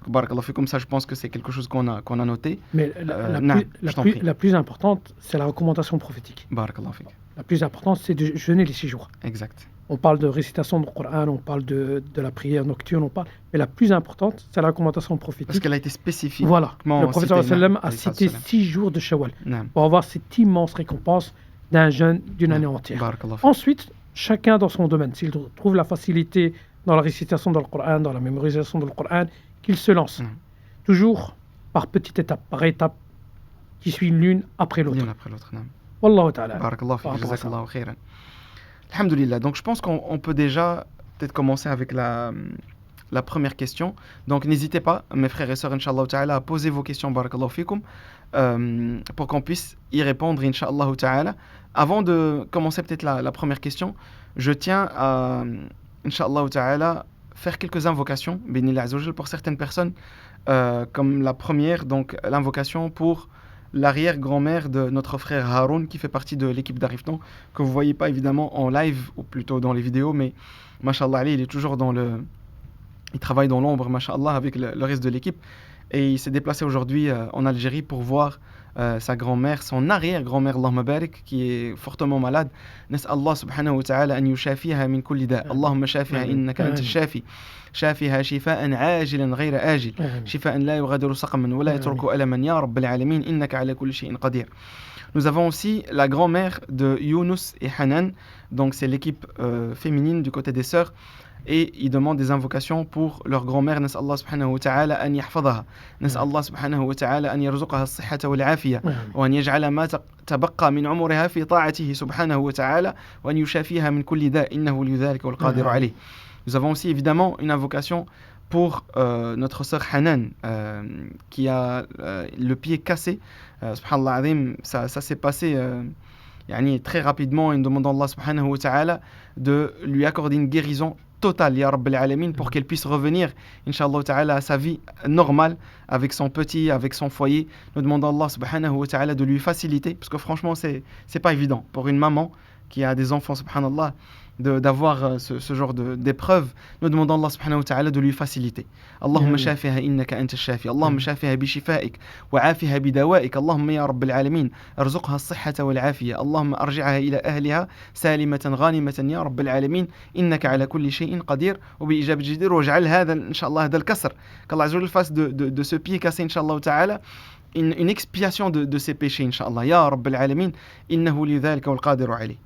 Barakallahu fikum, ça je pense que c'est quelque chose qu'on a noté. Mais la plus importante, c'est la recommandation prophétique. Barakallahu fikum. La plus importante, c'est de jeûner les 6 jours. Exact. On parle de récitation du Coran, on parle de la prière nocturne, mais la plus importante, c'est la recommandation prophétique. Parce qu'elle a été spécifique. Voilà. Le prophète a cité 6 jours de Shawwal pour avoir cette immense récompense d'un jeûne d'une année entière. Ensuite, chacun dans son domaine, s'il trouve la facilité dans la récitation du Coran, dans la mémorisation du Coran, qu'il se lance. Toujours par petite étape, par étape, qui suit l'une après l'autre. Wallahu ta'ala. Barakallahu fiik, jazakallahu khairan. Alhamdulillah. Donc je pense qu'on peut déjà peut-être commencer avec la première question. Donc n'hésitez pas, mes frères et sœurs, Inch'Allah ta'ala, à poser vos questions, barakallahu fikum, pour qu'on puisse y répondre, Inch'Allah ta'ala. Avant de commencer peut-être la première question, je tiens à, Inch'Allah ta'ala, faire quelques invocations, bénillah azawajal, pour certaines personnes, comme la première, donc l'invocation pour l'arrière-grand-mère de notre frère Haroun, qui fait partie de l'équipe d'Arifton, que vous ne voyez pas évidemment en live, ou plutôt dans les vidéos, mais mashallah, il est toujours il travaille dans l'ombre, mashallah, avec le reste de l'équipe, et il s'est déplacé aujourd'hui en Algérie pour voir sa grand-mère, son arrière-grand-mère, Allahumma barik, qui est fortement malade. Nas'Allah subhanahu wa ta'ala an yushafiha min kulli da. Allahumma shafiha innaka anta shafi. شافها شفاء عاجلا غير آجل شفاء لا يغادر سقما ولا يترك ألما يا رب العالمين إنك على كل شيء قدير. Nous avons aussi la grand-mère de Younous et Hanan, donc c'est l'équipe féminine du côté des sœurs, et ils demandent des invocations pour leur grand-mère. نسأل الله سبحانه وتعالى أن يحفظها نسأل الله سبحانه وتعالى أن يرزقها الصحة والعافية وأن يجعل ما تبقى من عمرها في طاعته سبحانه وتعالى وأن يشافيها من كل داء إنه لذلك والقادر عليه. Nous avons aussi évidemment une invocation pour notre sœur Hanan qui a le pied cassé. Subhanallah azim, ça s'est passé très rapidement, en demandant Allah subhanahu wa ta'ala de lui accorder une guérison totale, ya Rabbil Alamin, pour qu'elle puisse revenir, Inch'Allah ta'ala, à sa vie normale, avec son petit, avec son foyer. Nous demandons Allah subhanahu wa ta'ala de lui faciliter, parce que franchement, c'est pas évident pour une maman qui a des enfants, subhanallah, d'avoir ce genre d'épreuve. Nous demandons Allah subhanahu wa ta'ala de lui faciliter. Allahumma shafiha innaka anta shafi. Allahumma shafiha bi shifaik wa afiha bi dawaik. Allahumma ya rabbil alamin arzuqha as-sihhata wal afiya. Allahumma arji'aha ila ahliha salimatan ghanimatan ya rabbil alamin innaka ala kulli shay'in qadir wa bi ijab jadir waj'al hadha inshallah hadha al-kasr. Qu'Allah azza wa jalla fasse de ce pied cassé inshallah ta'ala une expiation de ses péchés inshallah ya rabbil alamin innahu li dhalika wal qadiru alayh.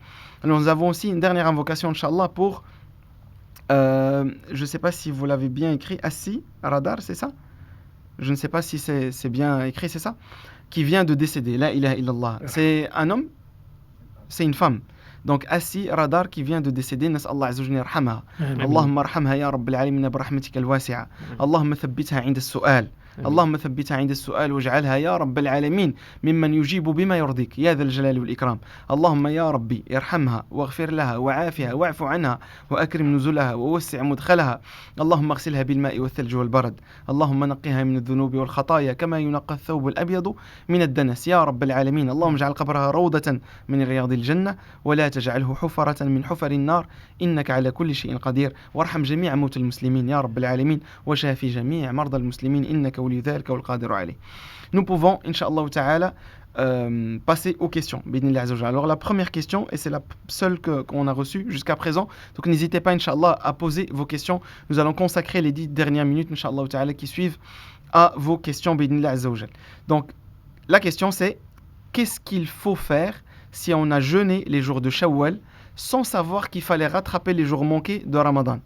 Alors nous avons aussi une dernière invocation, Inch'Allah, pour, je ne sais pas si vous l'avez bien écrit, Assi Radar, c'est ça? Je ne sais pas si c'est bien écrit, c'est ça? Qui vient de décéder, la ilaha illallah. C'est un homme? C'est une femme. Donc Assi Radar qui vient de décéder, nas'Allah azza wa jalla yarhamha. Allahumma arhamha ya rabbil alamin bi rahmatika al-wasi'a. Allahumma thabbitha 'inda as-su'al. اللهم ثبتها عند السؤال واجعلها يا رب العالمين ممن يجيب بما يرضيك يا ذا الجلال والإكرام. اللهم يا ربي ارحمها واغفر لها وعافها واعف عنها وأكرم نزلها ووسع مدخلها. اللهم اغسلها بالماء والثلج والبرد. اللهم نقها من الذنوب والخطايا كما ينقى الثوب الأبيض من الدنس يا رب العالمين. اللهم اجعل قبرها روضة من رياض الجنة ولا تجعله حفرة من حفر النار إنك على كل شيء قدير. وارحم جميع موتى المسلمين يا رب العالمين وشافي جميع مرضى المسلمين إنك Nous pouvons, Inch'Allah ta'ala, passer aux questions. Alors la première question, et c'est la seule qu'on a reçue jusqu'à présent, donc n'hésitez pas, Inch'Allah, à poser vos questions. Nous allons consacrer les 10 dernières minutes, Inch'Allah ta'ala, qui suivent à vos questions. Donc la question c'est, qu'est-ce qu'il faut faire si on a jeûné les jours de Shawwal sans savoir qu'il fallait rattraper les jours manqués de Ramadan?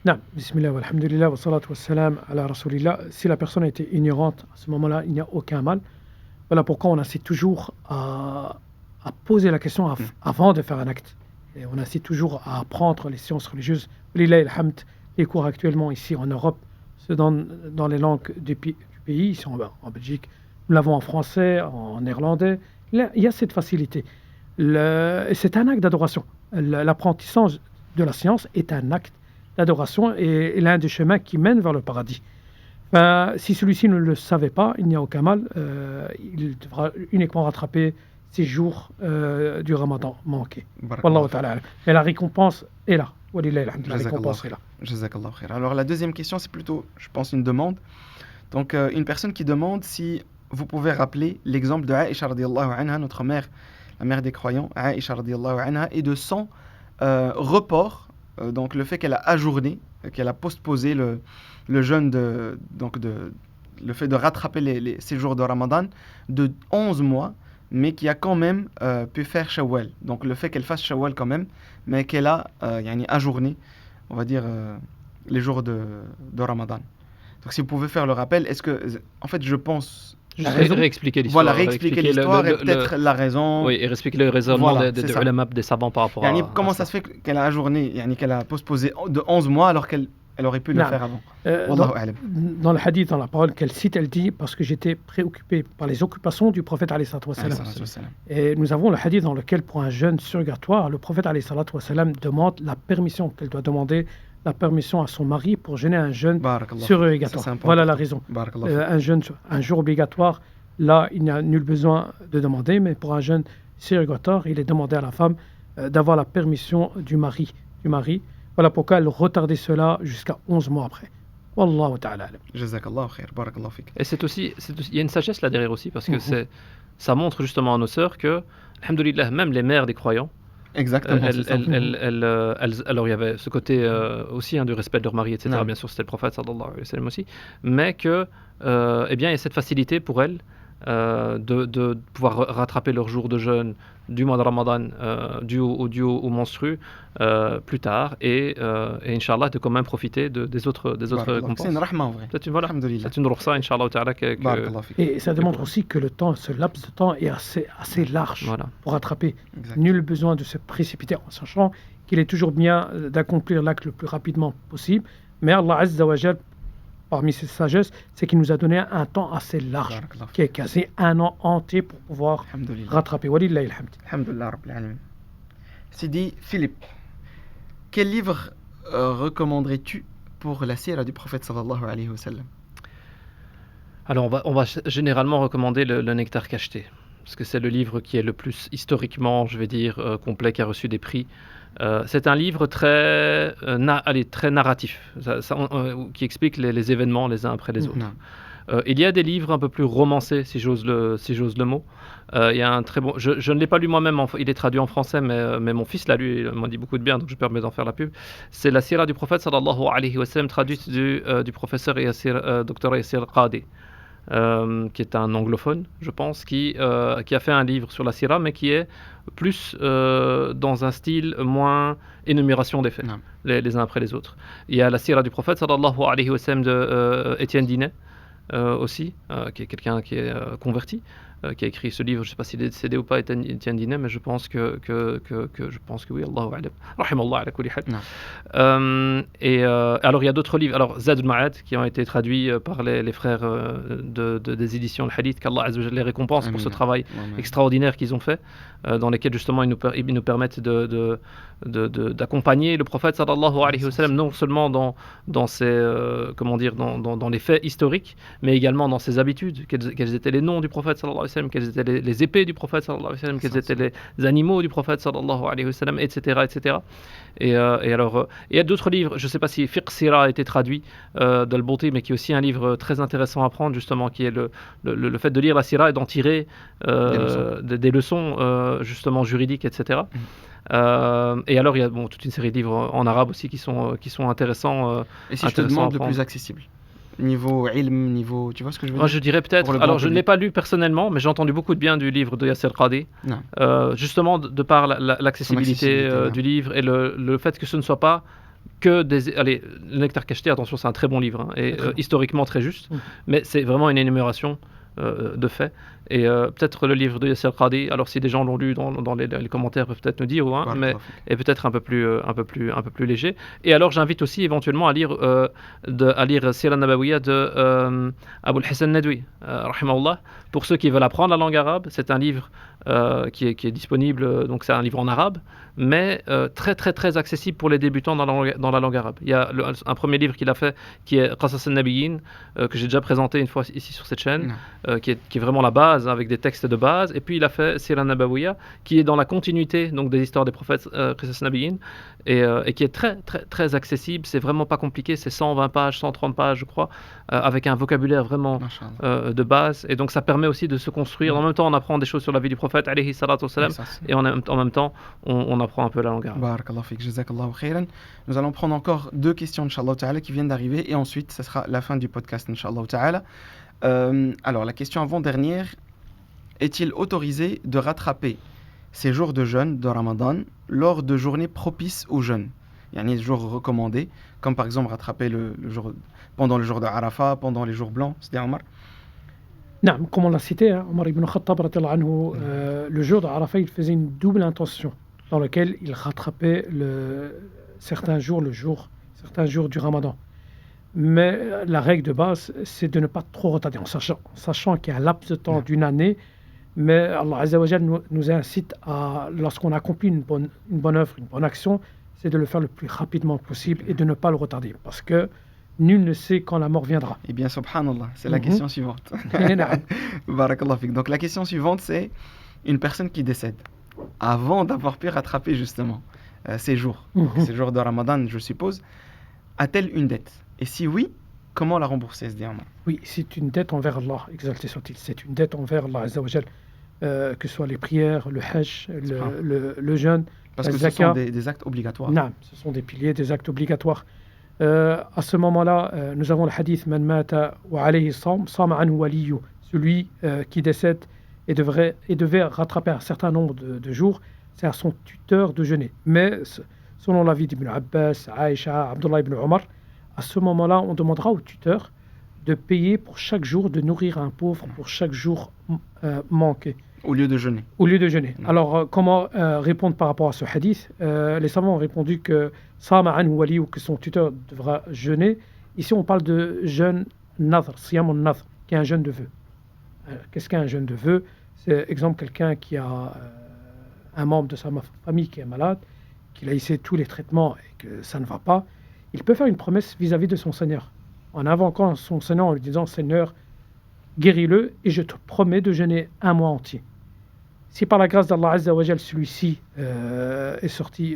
Non, bismillah, alhamdulillah, wa salatu wa salam ala rasulillah. Si la personne était ignorante, à ce moment-là, il n'y a aucun mal. Voilà pourquoi on incite toujours à poser la question avant de faire un acte. Et on incite toujours à apprendre les sciences religieuses. Lillahi alhamd, les cours actuellement ici en Europe se donnent dans les langues du pays, ici en Belgique. Nous l'avons en français, en néerlandais. Il y a cette facilité. C'est un acte d'adoration. L'apprentissage de la science est un acte d'adoration et l'un des chemins qui mène vers le paradis. Si celui-ci ne le savait pas, il n'y a aucun mal. Il devra uniquement rattraper ces jours du Ramadan manqués. Wallahu ta'ala. Et la récompense est là. Walillah alhamd, la récompense est là. Jazakallah khair. Alors la deuxième question, c'est plutôt, je pense, une demande. Donc une personne qui demande si vous pouvez rappeler l'exemple de Aïcha radiyallahu anha, notre mère, la mère des croyants, Aïcha radiyallahu anha, et de son report, donc le fait qu'elle a ajourné, qu'elle a postposé le jeûne le fait de rattraper ces jours de Ramadan de 11 mois, mais qui a quand même pu faire Shawwal. Donc le fait qu'elle fasse Shawwal quand même, mais qu'elle a ajourné, on va dire, les jours de Ramadan. Donc si vous pouvez faire le rappel, est-ce que, en fait, je pense... Réexpliquer l'histoire. Voilà, réexpliquer l'histoire et peut-être la raison. Oui, et réexpliquer le raisonnement Voilà, des ulama, des savants par rapport à comment ça se fait qu'elle a ajourné, qu'elle a postposé de 11 mois alors qu'elle aurait pu le faire avant. Dans le hadith, dans la parole qu'elle cite, elle dit « Parce que j'étais préoccupée par les occupations du prophète alayhi salatu wa salam ». Et nous avons le hadith dans lequel, pour un jeûne surrogatoire, le prophète alayhi salatu wa salam demande la permission, qu'elle doit demander la permission à son mari pour jeûner un jeûne surrogatoire. Voilà la raison. Un jour obligatoire, là, il n'y a nul besoin de demander, mais pour un jeûne surrogatoire, il est demandé à la femme d'avoir la permission du mari. Voilà pourquoi elle retardait cela jusqu'à 11 mois après. Wallahu ta'ala alam. Jazakallah khair, barakallah fik. Et il y a une sagesse là derrière aussi, parce que ça montre justement à nos sœurs que, alhamdoulilah, même les mères des croyants, exactement, alors il y avait ce côté aussi du respect de leur mari, etc. Bien sûr, c'était le prophète sallallahu alayhi wa sallam aussi, mais que il y a cette facilité pour elles de pouvoir rattraper leur jour de jeûne du mois de Ramadan dû au menstru plus tard et Inch'Allah de quand même profiter des autres récompenses. C'est une rahma en vrai. C'est une rukhsa Inch'Allah ta'ala et ça demande aussi que ce laps de temps est assez large pour rattraper. Exact. Nul besoin de se précipiter en sachant qu'il est toujours bien d'accomplir l'acte le plus rapidement possible, mais Allah Azza wa Jal, parmi ses sagesses, c'est qu'il nous a donné un temps assez large, qui est quasi un an entier pour pouvoir rattraper. Walillahi alhamd. Alhamdulillah Rabbil Alamin. Sidi Philippe, quel livre recommanderais-tu pour la sira du prophète sallallahu alayhi wa sallam? Alors on va généralement recommander le Nectar cacheté, parce que c'est le livre qui est le plus historiquement, je vais dire, complet, qui a reçu des prix. C'est un livre très narratif, qui explique les événements les uns après les autres. Il y a des livres un peu plus romancés, si j'ose le mot. Il y a un très bon. Je ne l'ai pas lu moi-même. Il est traduit en français, mais mon fils l'a lu. Il m'en dit beaucoup de bien, donc je permets d'en faire la pub. C'est la sira du prophète sallallahu alayhi wa sallam, traduite du professeur Dr Yassir Qadi. Qui est un anglophone, je pense, qui a fait un livre sur la sira, mais qui est plus dans un style moins énumération des faits, les uns après les autres. Il y a la sira du prophète sallallahu alayhi wa sallam de Étienne Dinet aussi, qui est quelqu'un qui est converti, qui a écrit ce livre. Je ne sais pas s'il est décédé ou pas, Étienne Dinet, mais je pense que oui, Allahu a'lam. Rahimallah ala kulli hal. Alors il y a d'autres livres, alors Zad al-Ma'ad, qui ont été traduits par les frères des éditions Al-Hadith, qu'Allah Azza wa Jalla les récompense pour ce travail extraordinaire qu'ils ont fait, dans lesquels justement ils nous permettent d'accompagner le prophète sallallahu alayhi wa sallam, non seulement dans ses dans les faits historiques, mais également dans ses habitudes, quels étaient les noms du prophète sallallahu alayhi wa sallam, quelles étaient les épées du prophète sallallahu alayhi wa sallam, quels étaient les animaux du prophète sallallahu alayhi wa sallam, etc. Et alors, il y a d'autres livres, je ne sais pas si Fiqh Sira a été traduit d'Al-Bouti, mais qui est aussi un livre très intéressant à prendre, justement, qui est le fait de lire la Sira et d'en tirer des leçons justement juridiques, etc. Et alors, il y a toute une série de livres en arabe aussi qui sont intéressants. Et si je te demande le plus accessible, niveau ilm, tu vois ce que je veux dire? Moi, je dirais peut-être, alors je ne l'ai pas lu personnellement, mais j'ai entendu beaucoup de bien du livre de Yassir Qadi, justement de par l'accessibilité du livre et le fait que ce ne soit pas que le Nectar cacheté, attention, c'est un très bon livre, et historiquement très juste, mais c'est vraiment une énumération de faits. Et peut-être le livre de Yassir Qadi, alors si des gens l'ont lu dans les commentaires, peuvent peut-être nous dire, mais est peut-être un peu plus léger. Et alors j'invite aussi éventuellement à lire Sira Nabawiya de Abul Hassan Nadwi, rahimahullah, pour ceux qui veulent apprendre la langue arabe. C'est un livre qui est disponible, donc c'est un livre en arabe, mais très très très accessible pour les débutants dans la langue arabe. Il y a un premier livre qu'il a fait qui est Qasas al-Nabiyyin, que j'ai déjà présenté une fois ici sur cette chaîne, qui est vraiment la base, avec des textes de base, et puis il a fait Sira Nabawiyya, qui est dans la continuité donc des histoires des prophètes, Qasas al-Nabiyyin, et qui est très très très accessible. C'est vraiment pas compliqué, c'est 120 pages, 130 pages je crois, avec un vocabulaire vraiment de base, et donc ça permet aussi de se construire. En même temps on apprend des choses sur la vie du prophète alayhi salatu wassalam, et en même temps on apprend un peu la langue arabe. Barakallahu fik, jazakallahu khairan. Nous allons prendre encore 2 questions inshallah ta'ala qui viennent d'arriver, et ensuite ce sera la fin du podcast inshallah ta'ala. Alors la question avant-dernière: est-il autorisé de rattraper ces jours de jeûne de Ramadan lors de journées propices au jeûne, yani les jours recommandés, comme par exemple rattraper pendant le jour de Arafat, pendant les jours blancs? C'est Omar. Non, comme on l'a cité, Omar ibn Khattab, le jour de Arafat, il faisait une double intention dans lequel il rattrapait certains jours du Ramadan. Mais la règle de base, c'est de ne pas trop retarder, en sachant qu'il y a un laps de temps d'une année. Mais Allah Azza wa Jal nous incite à, lorsqu'on accomplit une bonne œuvre, une bonne action, c'est de le faire le plus rapidement possible et de ne pas le retarder. Parce que nul ne sait quand la mort viendra. Eh bien, subhanallah, c'est la question suivante. Barakallah fik. Donc la question suivante, c'est une personne qui décède avant d'avoir pu rattraper justement ces jours de Ramadan, je suppose, a-t-elle une dette? Et si oui, comment la rembourser, ce diamant? Oui, c'est une dette envers Allah, exalté soit-il. C'est une dette envers Allah Azza wa Jal, que ce soit les prières, le hajj, le jeûne, parce que ce sont des actes obligatoires. Non, ce sont des piliers, des actes obligatoires. À ce moment-là, nous avons le hadith Man mata wa alayhi sam, sama anhu waliyu. Celui qui décède et devait rattraper un certain nombre de jours, c'est à son tuteur de jeûner. Mais selon l'avis d'Ibn Abbas, Aïcha, Abdullah ibn Omar, à ce moment-là, on demandera au tuteur de payer pour chaque jour, de nourrir un pauvre pour chaque jour manqué. Au lieu de jeûner. Alors, comment répondre par rapport à ce hadith? Les savants ont répondu que Sama anhu wali, ou que son tuteur devra jeûner. Ici, on parle de jeûne nadr, siyam nadr, qui est un jeûne de vœu. Qu'est-ce qu'un jeûne de vœu? C'est, exemple, quelqu'un qui a un membre de sa famille qui est malade, qu'il a essayé tous les traitements et que ça ne va pas. Il peut faire une promesse vis-à-vis de son Seigneur, en invoquant son Seigneur, en lui disant: Seigneur, guéris-le et je te promets de jeûner un mois entier. Si par la grâce d'Allah Azza wa Jal, celui-ci est sorti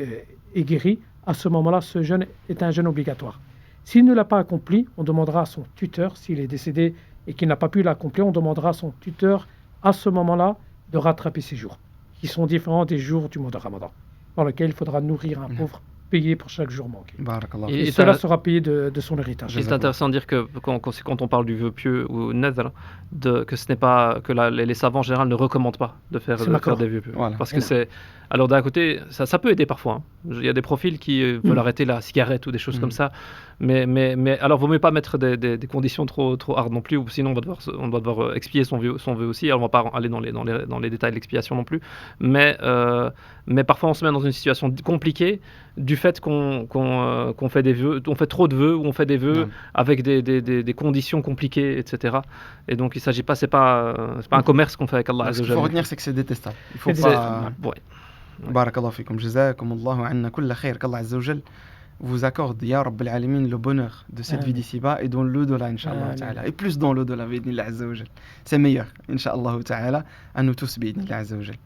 et guéri, à ce moment-là, ce jeûne est un jeûne obligatoire. S'il ne l'a pas accompli, on demandera à son tuteur, s'il est décédé et qu'il n'a pas pu l'accomplir, on demandera à son tuteur, à ce moment-là, de rattraper ses jours, qui sont différents des jours du mois de Ramadan, dans lequel il faudra nourrir un pauvre, payer pour chaque jour manqué. Et cela sera payé de son héritage. C'est intéressant de dire que quand on parle du vœu pieux ou nadr, que ce n'est pas que les savants en général ne recommandent pas de faire des vœux pieux. Voilà. Parce que c'est... Alors d'un côté, ça peut aider parfois. Hein. Il y a des profils qui veulent arrêter la cigarette ou des choses comme ça. Mais alors, vaut mieux pas mettre des conditions trop hard non plus, ou sinon on va devoir expier son vœu aussi. Alors on va pas aller dans les détails de l'expiation non plus. Mais parfois on se met dans une situation compliquée du fait qu'on fait des vœux, on fait trop de vœux, ou on fait des vœux avec des conditions compliquées, etc. Et donc il s'agit pas, c'est pas un commerce qu'on fait avec Allah. Ce qu'il faut retenir, c'est que c'est détestable. Il faut pas. Barakallahu fikum, jazakumullahu anna kulla khair, qu'Allah Azza wa Jal vous accorde, Ya Rabbil Alamin, le bonheur de cette vie d'ici-bas et dans l'au-delà, Inch'Allah Ta'ala. Et plus dans l'au-delà, B'idnillah Azza wa Jal. C'est meilleur, Inch'Allah Ta'ala, à nous tous, B'idnillah Azza wa Jal.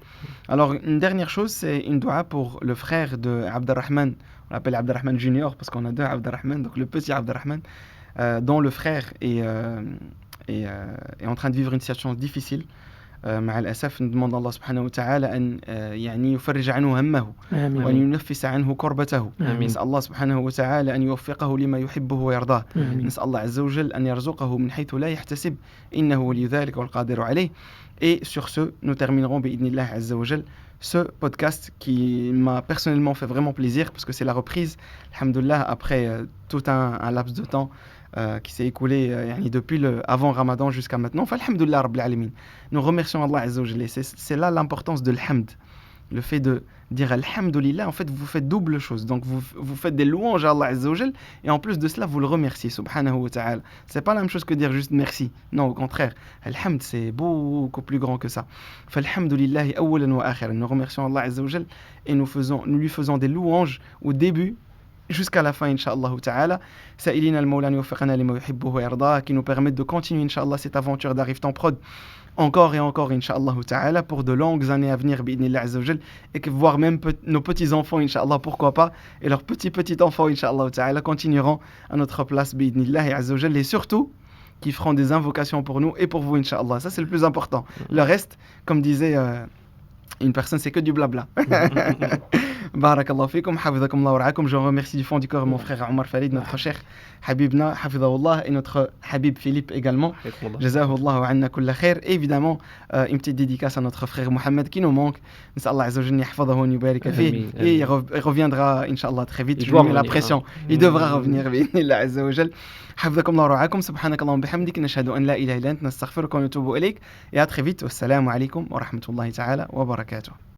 Alors, une dernière chose, c'est une dua pour le frère de Abderrahman. On l'appelle Abderrahman Junior parce qu'on a 2 Abderrahman, donc le petit Abderrahman, dont le frère est en train de vivre une situation difficile. مع الأسف ندمند الله سبحانه وتعالى أن يعني يفرج عنه همه وأن ينفس عنه كربته. نسأل الله سبحانه وتعالى أن يوفقه لما يحبه ويرضاه. نسأل الله عز وجل أن يرزقه من حيث لا يحتسب إنه ولي ذلك والقادر عليه. Et sur ce, nous terminerons بإذن عز وجل ce podcast qui m'a personnellement fait vraiment plaisir parce que c'est la reprise, alhamdoulilah, après tout un laps de temps qui s'est écoulé depuis avant Ramadan jusqu'à maintenant. Enfin, alhamdoulilah Rabbil Alamin. Nous remercions Allah Azza wa Jalla. C'est là l'importance de l'hamd. le fait de dire Alhamdulillah, en fait, vous faites double chose. Donc, vous faites des louanges à Allah Azza wa Jal, et en plus de cela, vous le remerciez, subhanahu wa ta'ala. C'est pas la même chose que dire juste merci. Non, au contraire. Alhamd, c'est beaucoup plus grand que ça. Falhamdulillahi awwalan wa akhiran. Nous remercions Allah Azza wa Jal, et nous lui faisons des louanges au début, jusqu'à la fin, Inch'Allah ta'ala. Sa'ilina al-Mawlana yufiqana lima yuhibbu wa yarda, qui nous permettent de continuer, Inch'Allah, cette aventure d'Arrive ton prod, encore et encore, Inch'Allah ta'ala, pour de longues années à venir, bi'idnillah azza wa jal, et que voir même nos petits-enfants, Inch'Allah, pourquoi pas, et leurs petits-enfants, Inch'Allah ta'ala, continueront à notre place, bi'idnillah azza wa jal, et surtout, qui feront des invocations pour nous et pour vous, Inch'Allah. Ça, c'est le plus important. Le reste, comme disait une personne, c'est que du blabla. Barakallahu fikum, hafidhakum Allah wa ra'akum. Je remercie du fond du cœur mon frère Omar Farid, notre cher Habibna, hafidhahullah, et notre Habib Philippe également. Jazahullahu anna kulla khair. Et évidemment, une petite dédicace à notre frère Mohamed qui nous manque. Inch'Allah azza wa jalla yahfadhahu wa yubarik fihi. Et il reviendra, Inch'Allah, très vite. Je lui mets la pression. Il devra revenir, bi'idhnillah azza wa jalla. حفظكم الله ورعاكم سبحانك اللهم وبحمدك نشهد أن لا إله إلا أنت نستغفرك ونتوب إليك. Et à très vite. Wassalamu alaikum wa rahmatullahi ta'ala wa barakatuh.